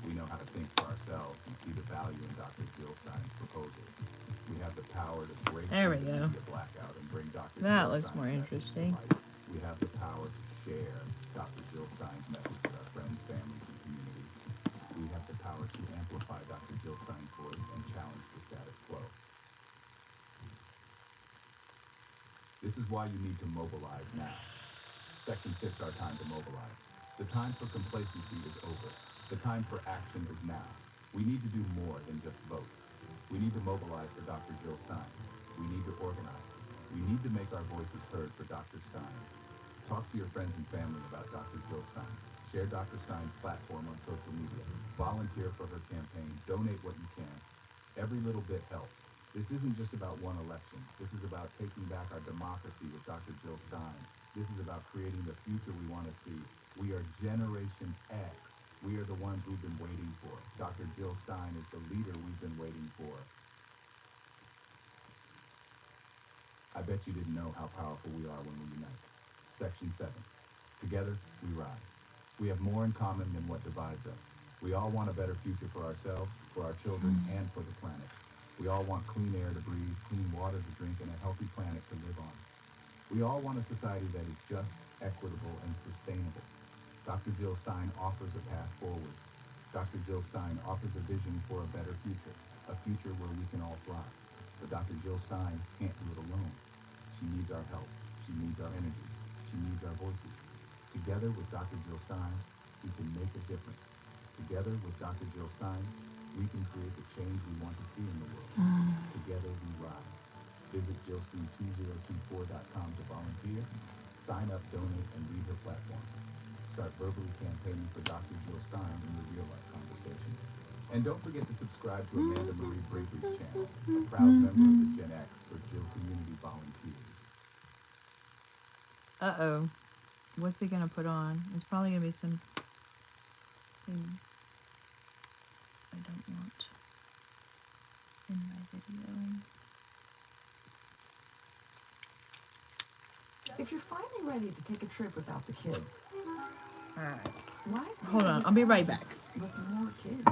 We know how to think for ourselves and see the value in Dr. Jill Stein's proposals. We have the power to break There we through go. the media blackout and bring Dr. That Jill looks Stein's more message to interesting. life. We have the power to share Dr. Jill Stein's message with our friends, families, and communities. We have the power to amplify Dr. Jill Stein's voice and challenge the status quo. This is why you need to mobilize now. Section 6, our time to mobilize. The time for complacency is over. The time for action is now. We need to do more than just vote. We need to mobilize for Dr. Jill Stein. We need to organize. We need to make our voices heard for Dr. Stein. Talk to your friends and family about Dr. Jill Stein. Share Dr. Stein's platform on social media. Volunteer for her campaign. Donate what you can. Every little bit helps. This isn't just about one election. This is about taking back our democracy with Dr. Jill Stein. This is about creating the future we want to see. We are Generation X. We are the ones we've been waiting for. Dr. Jill Stein is the leader we've been waiting for. I bet you didn't know how powerful we are when we unite. Section 7. Together, we rise. We have more in common than what divides us. We all want a better future for ourselves, for our children, and for the planet. We all want clean air to breathe, clean water to drink, and a healthy planet to live on. We all want a society that is just, equitable, and sustainable. Dr. Jill Stein offers a path forward. Dr. Jill Stein offers a vision for a better future, a future where we can all thrive. But Dr. Jill Stein can't do it alone. She needs our help. She needs our energy. She needs our voices. Together with Dr. Jill Stein, we can make a difference. Together with Dr. Jill Stein, we can create the change we want to see in the world. Together we rise. Visit JillStein2024.com to volunteer, sign up, donate, and read her platform. Start verbally campaigning for Dr. Jill Stein in your real-life conversations. And don't forget to subscribe to Amanda Marie Bravery's channel, a proud member of the Gen X for Jill Community Volunteers. Uh-oh. What's it gonna put on? It's probably gonna be some thing I don't want in my video. If you're finally ready to take a trip without the kids, Alright. why stay Hold in a on, I'll be hotel right back. with more kids?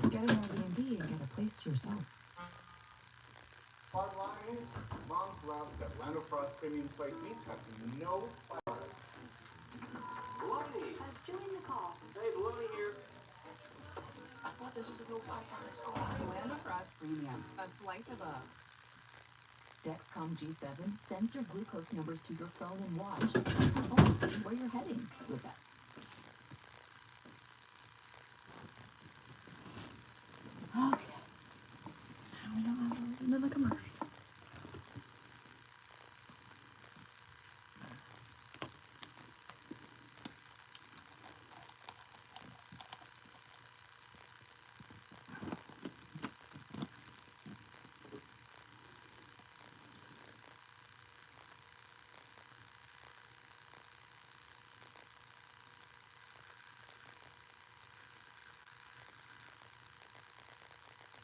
Get an Airbnb and get a place to yourself. Bottom line is, moms love that Lando Frost premium sliced meats have no byproducts. Baloney! Join the call. Hey, Baloney here. I thought this was a no byproduct store. Lando Frost Premium, a slice of a Dexcom G7 sends your glucose numbers to your phone and watch. You always see where you're heading with that. Okay. Now we don't have to listen to the commercials.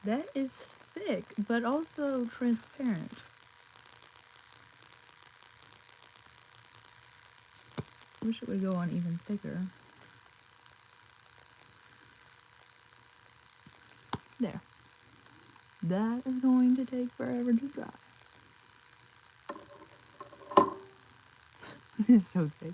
That is thick, but also transparent. Wish it would go on even thicker. There. That is going to take forever to dry. This is so thick.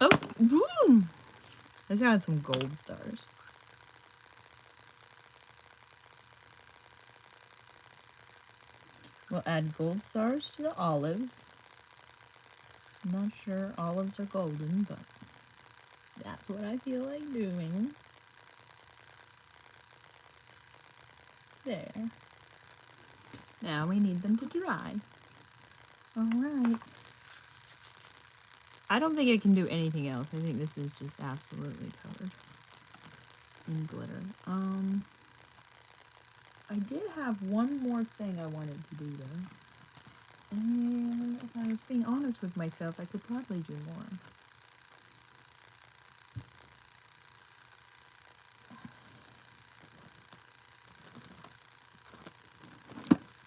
Oh, woo! I got some gold stars. We'll add gold stars to the olives. I'm not sure olives are golden, but that's what I feel like doing. There. Now we need them to dry. Alright. I don't think I can do anything else. I think this is just absolutely covered in glitter. I did have one more thing I wanted to do though. And if I was being honest with myself, I could probably do more.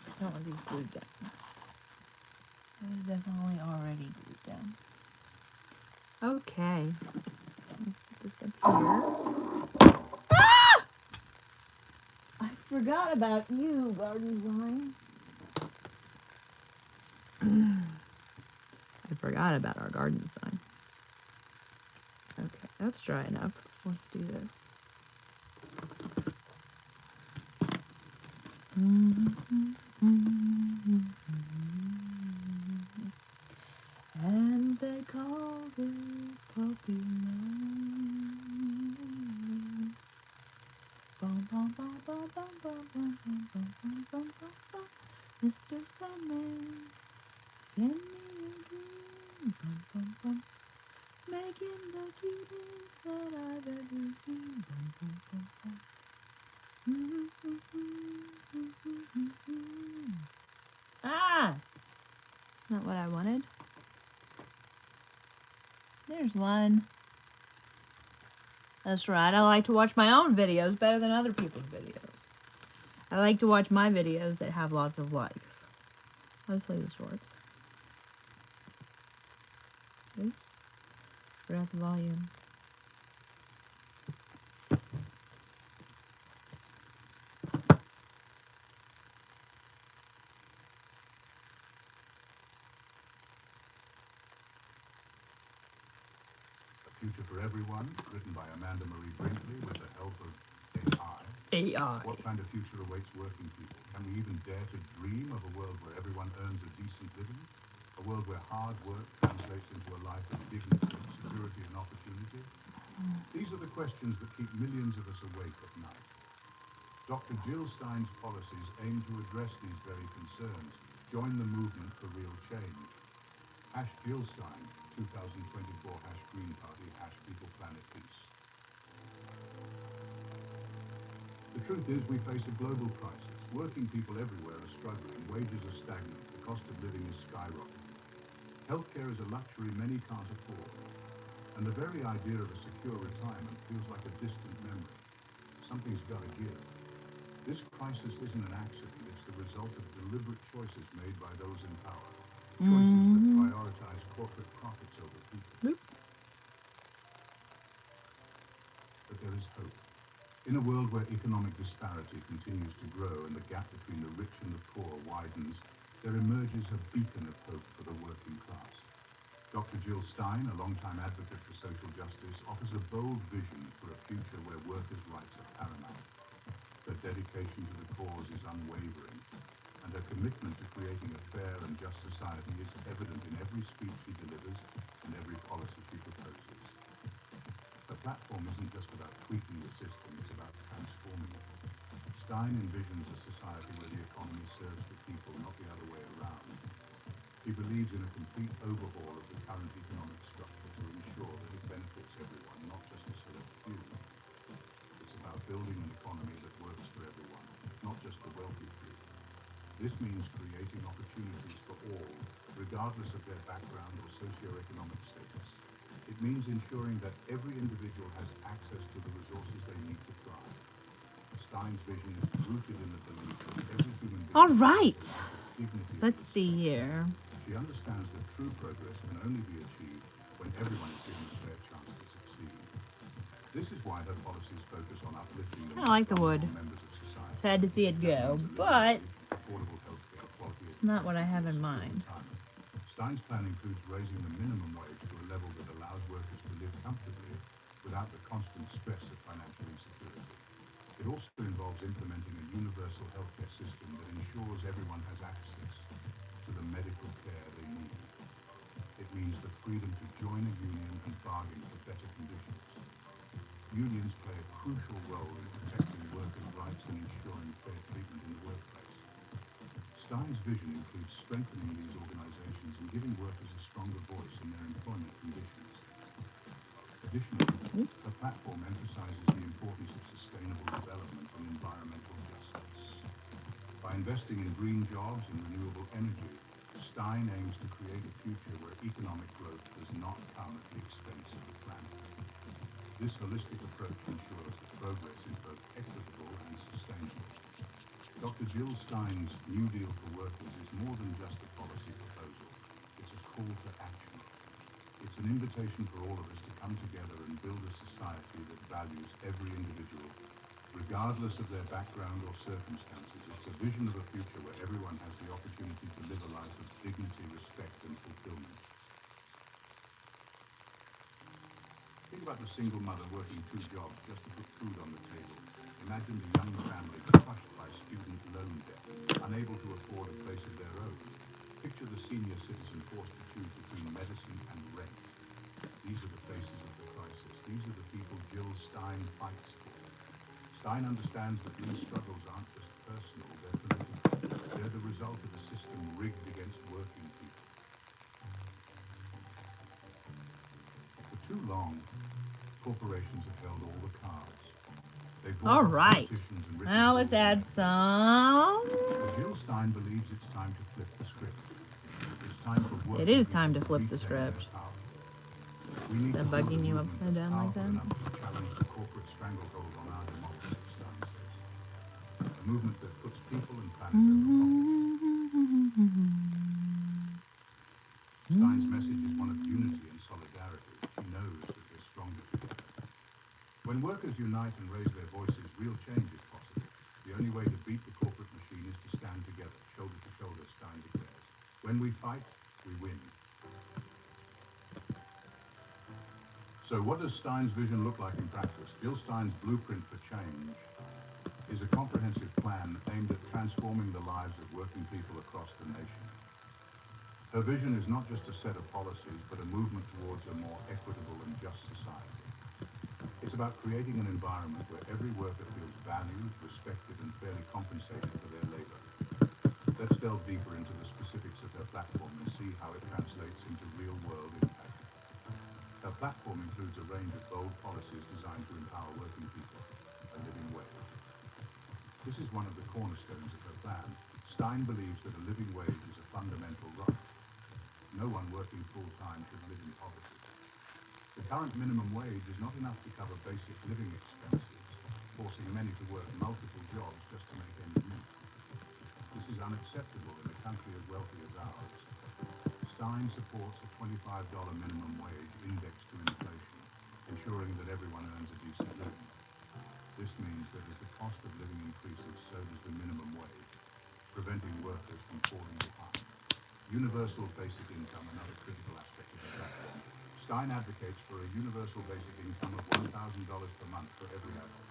I don't want these glued down. They're definitely already glued down. Okay. Let's put this up here. Ah! I forgot about you, garden design. I forgot about our garden design. Okay, that's dry enough. Let's do this. And they call the puppy man. Bum, bum, bum, bum, bum, bum, bum, bum, bum, bum, bum, bum, bum. Mr. Sandman, send me a dream. Bum, bum, bum. Making the cutest that I've ever seen. Bum, bum, bum, bum. Ah! That's not what I wanted. There's one. That's right, I like to watch my own videos better than other people's videos. I like to watch my videos that have lots of likes. Mostly the shorts. Oops. Forgot the volume. A Future for Everyone, written by Amanda Marie Brinkley with the help of AI. AI. What kind of future awaits working people? Can we even dare to dream of a world where everyone earns a decent living? A world where hard work translates into a life of dignity, security, and opportunity? These are the questions that keep millions of us awake at night. Dr. Jill Stein's policies aim to address these very concerns. Join the movement for real change. #Jill Stein, 2024 #Green Party, #People Planet Peace. The truth is, we face a global crisis. Working people everywhere are struggling, wages are stagnant, the cost of living is skyrocketing. Healthcare is a luxury many can't afford, and the very idea of a secure retirement feels like a distant memory. Something's got to give. This crisis isn't an accident, it's the result of deliberate choices made by those in power. Choices that prioritize corporate profits over people. Oops. But there is hope. In a world where economic disparity continues to grow and the gap between the rich and the poor widens, there emerges a beacon of hope for the working class. Dr. Jill Stein, a longtime advocate for social justice, offers a bold vision for a future where workers' rights are paramount. Her dedication to the cause is unwavering, and her commitment to creating a fair and just society is evident in every speech she delivers and every policy she proposes. Her platform isn't just about tweaking the system, it's about transforming it. Stein envisions a society where the economy serves the people, not the other way around. She believes in a complete overhaul of the current economic structure to ensure that it benefits everyone, not just a select few. It's about building an economy that works for everyone, not just the wealthy few. This means creating opportunities for all, regardless of their background or socioeconomic status. It means ensuring that every individual has access to the resources they need to thrive. Stein's vision is rooted in the belief that every human being All right. has dignity. Let's see here. She understands that true progress can only be achieved when everyone is given a fair chance to succeed. This is why her policies focus on uplifting the I like the wood. members of society. Sad to see it go, but Affordable healthcare, quality it's not what I have in mind. Stein's plan includes raising the minimum wage to a level that allows workers to live comfortably without the constant stress of financial insecurity. It also involves implementing a universal healthcare system that ensures everyone has access to the medical care they need. It means the freedom to join a union and bargain for better conditions. Unions play a crucial role in protecting workers' rights and ensuring fair treatment in the workplace. Stein's vision includes strengthening these organizations and giving workers a stronger voice in their employment conditions. Additionally, her platform emphasizes the importance of sustainable development and environmental justice. By investing in green jobs and renewable energy, Stein aims to create a future where economic growth does not come at the expense of the planet. This holistic approach ensures that progress is both equitable and sustainable. Dr. Jill Stein's New Deal for Workers is more than just a policy proposal. It's a call to action. It's an invitation for all of us to come together and build a society that values every individual, regardless of their background or circumstances. It's a vision of a future where everyone has the opportunity to live a life of dignity, respect, and fulfillment. Think about the single mother working 2 jobs just to put food on the table. Imagine the young family crushed by student loan debt, unable to afford a place of their own. Picture the senior citizen forced to choose between medicine and rent. These are the faces of the crisis. These are the people Jill Stein fights for. Stein understands that these struggles aren't just personal, they're political. They're the result of a system rigged against working people. For too long, corporations have held all the cards. All right. Now let's add some. Jill Stein believes it's time to flip the script. It's time for work. It is time to flip the script. Is that bugging you upside down like that? To challenge the corporate stranglehold on our democracy, Stein says. A movement that puts people and planet over profit. Stein's message is one of unity and solidarity. She knows that we're stronger together. When workers unite and raise their voices, real change is possible. The only way to beat the corporate machine is to stand together, shoulder to shoulder, Stein declares. When we fight, we win. So what does Stein's vision look like in practice? Jill Stein's blueprint for change is a comprehensive plan aimed at transforming the lives of working people across the nation. Her vision is not just a set of policies, but a movement towards a more equitable and just society. It's about creating an environment where every worker feels valued, respected, and fairly compensated for their labor. Let's delve deeper into the specifics of her platform and see how it translates into real-world impact. Her platform includes a range of bold policies designed to empower working people, a living wage. This is one of the cornerstones of her plan. Stein believes that a living wage is a fundamental right. No one working full-time should live in poverty. The current minimum wage is not enough to cover basic living expenses, forcing many to work multiple jobs just to make ends meet. This is unacceptable in a country as wealthy as ours. Stein supports a $25 minimum wage indexed to inflation, ensuring that everyone earns a decent living. This means that as the cost of living increases, so does the minimum wage, preventing workers from falling behind. Universal basic income, another critical aspect of the platform. Stein advocates for a universal basic income of $1,000 per month for every adult.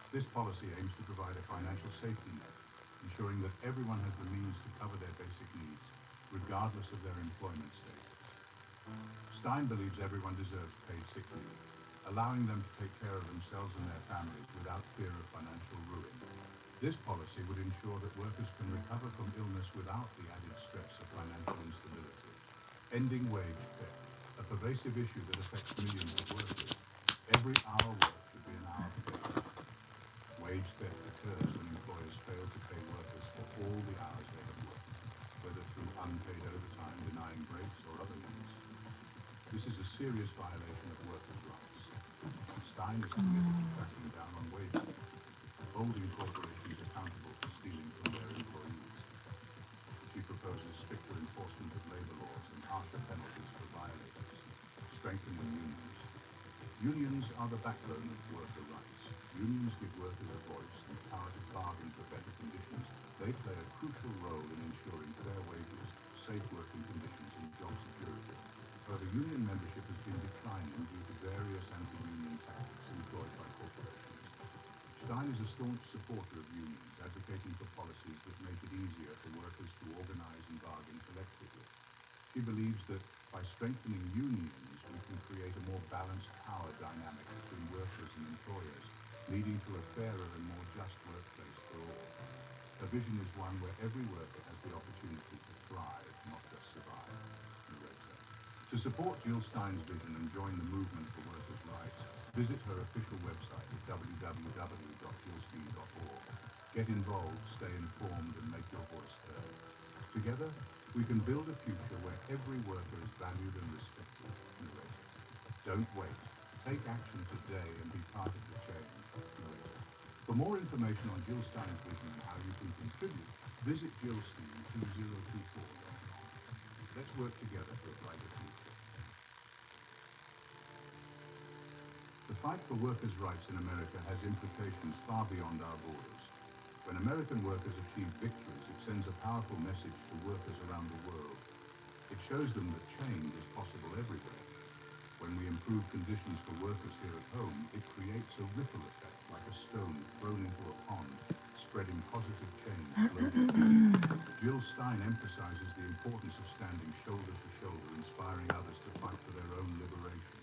This policy aims to provide a financial safety net, ensuring that everyone has the means to cover their basic needs, regardless of their employment status. Stein believes everyone deserves paid sick leave, allowing them to take care of themselves and their families without fear of financial ruin. This policy would ensure that workers can recover from illness without the added stress of financial instability. Ending wage theft, a pervasive issue that affects millions of workers. Every hour worked should be an hour paid. Wage theft occurs when employers fail to pay workers for all the hours they have worked, whether through unpaid overtime, denying breaks, or other means. This is a serious violation of workers' rights. Stein is committed to cracking down on wage theft, holding corporations accountable for stealing from their employees. She proposes stricter enforcement of labor laws and harsher penalties for violators, strengthening unions. Unions are the backbone of worker rights. Unions give workers a voice and power to bargain for better conditions. They play a crucial role in ensuring fair wages, safe working conditions, and job security. However, union membership has been declining due to various anti-union tactics employed by corporations. Stein is a staunch supporter of unions, advocating for policies that make it easier for workers to organize and bargain collectively. She believes that by strengthening unions, we can create a more balanced power dynamic between workers and employers, leading to a fairer and more just workplace for all. Her vision is one where every worker has the opportunity to thrive, not just survive. Narrator. To support Jill Stein's vision and join the movement for workers' rights, visit her official website at www.jillstein.org. Get involved, stay informed, and make your voice heard. Together, we can build a future where every worker is valued and respected. Narrator. Don't wait. Take action today and be part of the change. Narrator. For more information on Jill Stein's vision and how you can contribute, visit jillstein2024.com. Let's work together for a brighter future. The fight for workers' rights in America has implications far beyond our borders. When American workers achieve victories, it sends a powerful message to workers around the world. It shows them that change is possible everywhere. When we improve conditions for workers here at home, it creates a ripple effect like a stone thrown into a pond, spreading positive change globally. Jill Stein emphasizes the importance of standing shoulder to shoulder, inspiring others to fight for their own liberation.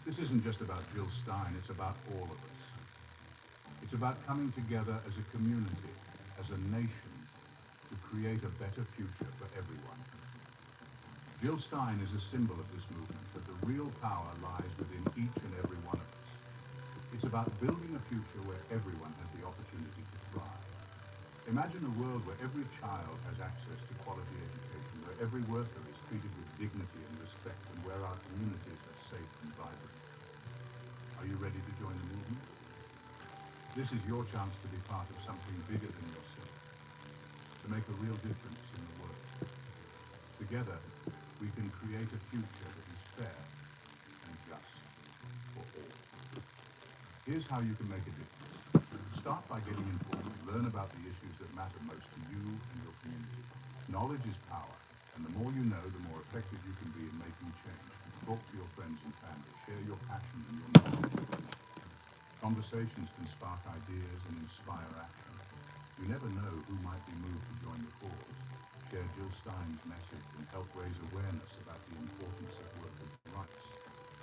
This isn't just about Jill Stein, it's about all of us. It's about coming together as a community, as a nation, to create a better future for everyone. Jill Stein is a symbol of this movement, but the real power lies within each and every one of us. It's about building a future where everyone has the opportunity to thrive. Imagine a world where every child has access to quality education, where every worker is treated with dignity and respect, and where our communities are safe and vibrant. Are you ready to join the movement? This is your chance to be part of something bigger than yourself, to make a real difference in the world. Together, we can create a future that is fair and just for all. Here's how you can make a difference. Start by getting informed. Learn about the issues that matter most to you and your community. Knowledge is power, and the more you know, the more effective you can be in making change. Talk to your friends and family. Share your passion and your knowledge. Conversations can spark ideas and inspire action. You never know who might be moved to join the cause. Share Jill Stein's message and help raise awareness about the importance of workers' rights.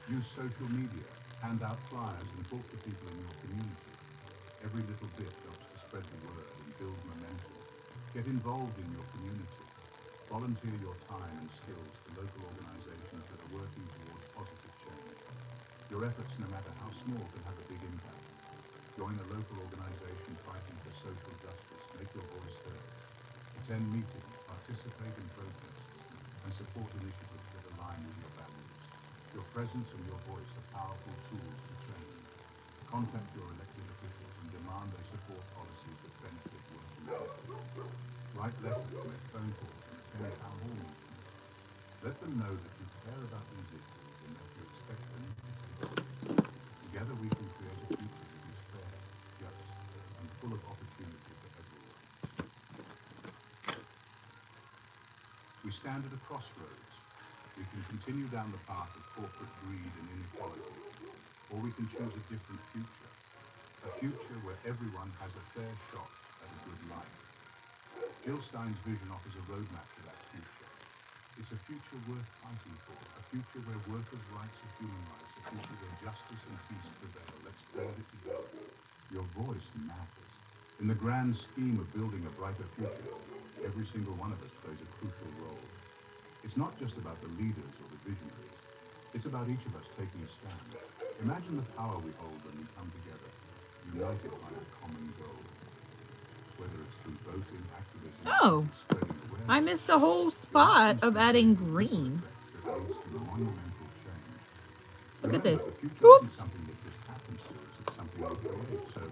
Use social media, hand out flyers, and talk to people in your community. Every little bit helps to spread the word and build momentum. Get involved in your community. Volunteer your time and skills to local organizations that are working towards positive change. Your efforts, no matter how small, can have a big impact. Join a local organization fighting for social justice. Make your voice heard. Attend meetings, participate in protests, and support initiatives that align with your values. Your presence and your voice are powerful tools for change. Contact your elected officials and demand they support policies that benefit working people. Write letters, make phone calls, and attend town hall meetings. Let them know that you care about these issues and that you expect them to take. Together we can create a future that is fair, just, and full of opportunity for everyone. We stand at a crossroads. We can continue down the path of corporate greed and inequality, or we can choose a different future. A future where everyone has a fair shot at a good life. Jill Stein's vision offers a roadmap to that future. It's a future worth fighting for, a future where workers' rights are human rights, a future where justice and peace prevail. Let's build it together. Your voice matters. In the grand scheme of building a brighter future, every single one of us plays a crucial role. It's not just about the leaders or the visionaries. It's about each of us taking a stand. Imagine the power we hold when we come together, united by a common goal. Whether it's through voting, activism, Oh, or spreading awareness, I missed the whole spot of adding green. that leads to monumental change. Look at Remember, this. the future isn't Oops. something that just happens to us, it's something we create. So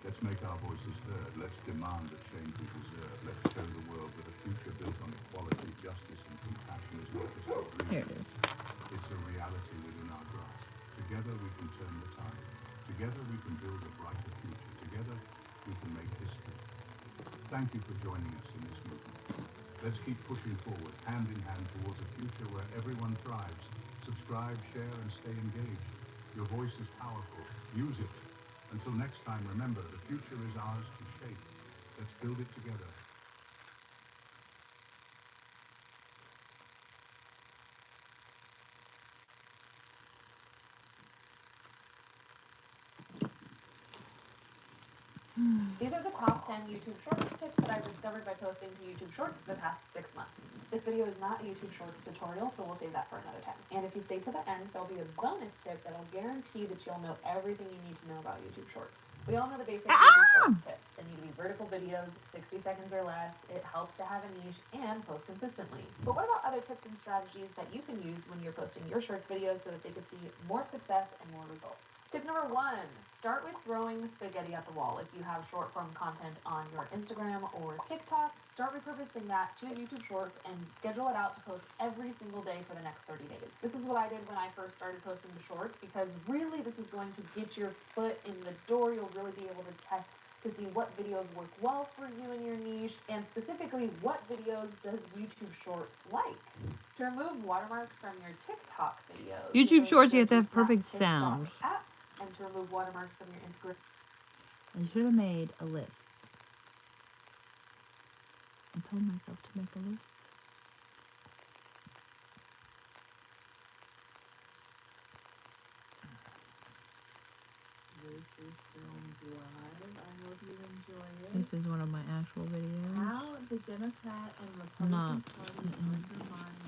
let's make our voices heard. Let's demand the change we deserve. Let's show the world that a future built on equality, justice, and compassion is not just a dream. Here it is. reality within our grasp. Together we can turn the tide. Together we can build a brighter future. Together we can make history. Thank you for joining us in this movement. Let's keep pushing forward, hand in hand, towards a future where everyone thrives. Subscribe, share, and stay engaged. Your voice is powerful. Use it. Until next time, remember, the future is ours to shape. Let's build it together. These are the top 10 YouTube Shorts tips that I've discovered by posting to YouTube Shorts for the past 6 months. This video is not a YouTube Shorts tutorial, so we'll save that for another time. And if you stay to the end, there'll be a bonus tip that'll guarantee that you'll know everything you need to know about YouTube Shorts. We all know the basic YouTube Shorts tips. They need to be vertical videos, 60 seconds or less. It helps to have a niche and post consistently. But what about other tips and strategies that you can use when you're posting your Shorts videos so that they could see more success and more results? Tip number 1, start with throwing spaghetti at the wall. If you have short form content on your Instagram or TikTok, start repurposing that to YouTube Shorts and schedule it out to post every single day for the next 30 days. This is what I did when I first started posting to Shorts, because really this is going to get your foot in the door. You'll really be able to test to see what videos work well for you and your niche, and specifically what videos does YouTube Shorts like. To remove watermarks from your TikTok videos, YouTube Shorts, you have to have Snap perfect TikTok sound. app, and to remove watermarks from your Instagram. I should have made a list. I told myself to make a list. This is Films Live. I hope you enjoy it. This is one of my actual videos. How the Democrat and Republican Not. parties undermine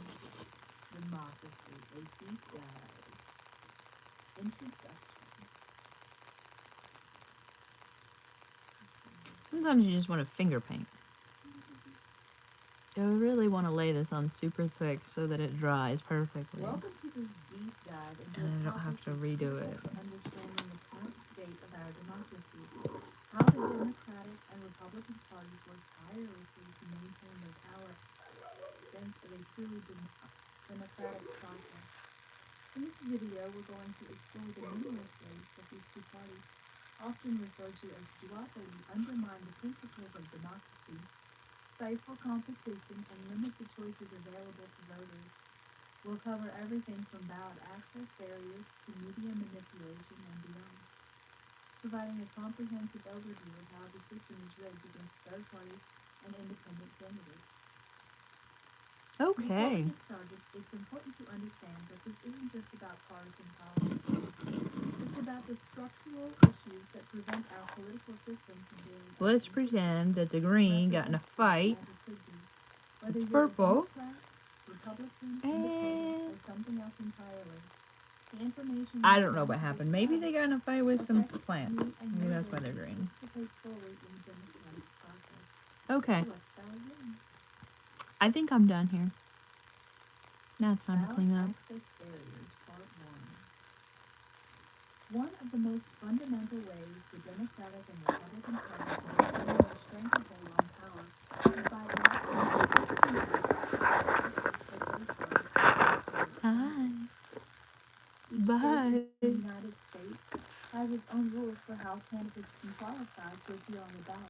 democracy. A deep dive. Introduction. Sometimes you just want to finger paint. I really want to lay this on super thick so that it dries perfectly. Welcome to this deep dive into And I a don't have topic to that's redo critical it. for understanding the current state of our democracy. How the Democratic and Republican parties work tirelessly to maintain their power against a truly democratic process. In this video, we're going to explore the numerous ways that these two parties, often referred to as duopoly, undermine the principles of democracy, stifle competition, and limit the choices available to voters. We'll cover everything from ballot access barriers to media manipulation and beyond, providing a comprehensive overview of how the system is rigged against third parties and independent candidates. Before we Okay. get started, it's important to understand that this isn't just about partisan politics. It's about the structural issues that prevent our political system from being Let's pretend that the green got in a fight. as it could be. Whether with you're purple. a Democrat, Republican, And- Independent, or something else entirely. The information I we're don't know going what to happened. Maybe they got in a fight with some affects plants. you and Maybe your that's why they're ability to green. participate fully in the democratic process. Okay. So let's dive in. I think I'm done here. Now it's time to clean up. Access barriers, part 1. One of the most fundamental ways the Democratic and Republican parties maintain their stranglehold on power is by Hi. Each Bye. state in the United States has its own rules for how candidates can qualify to appear on the ballot.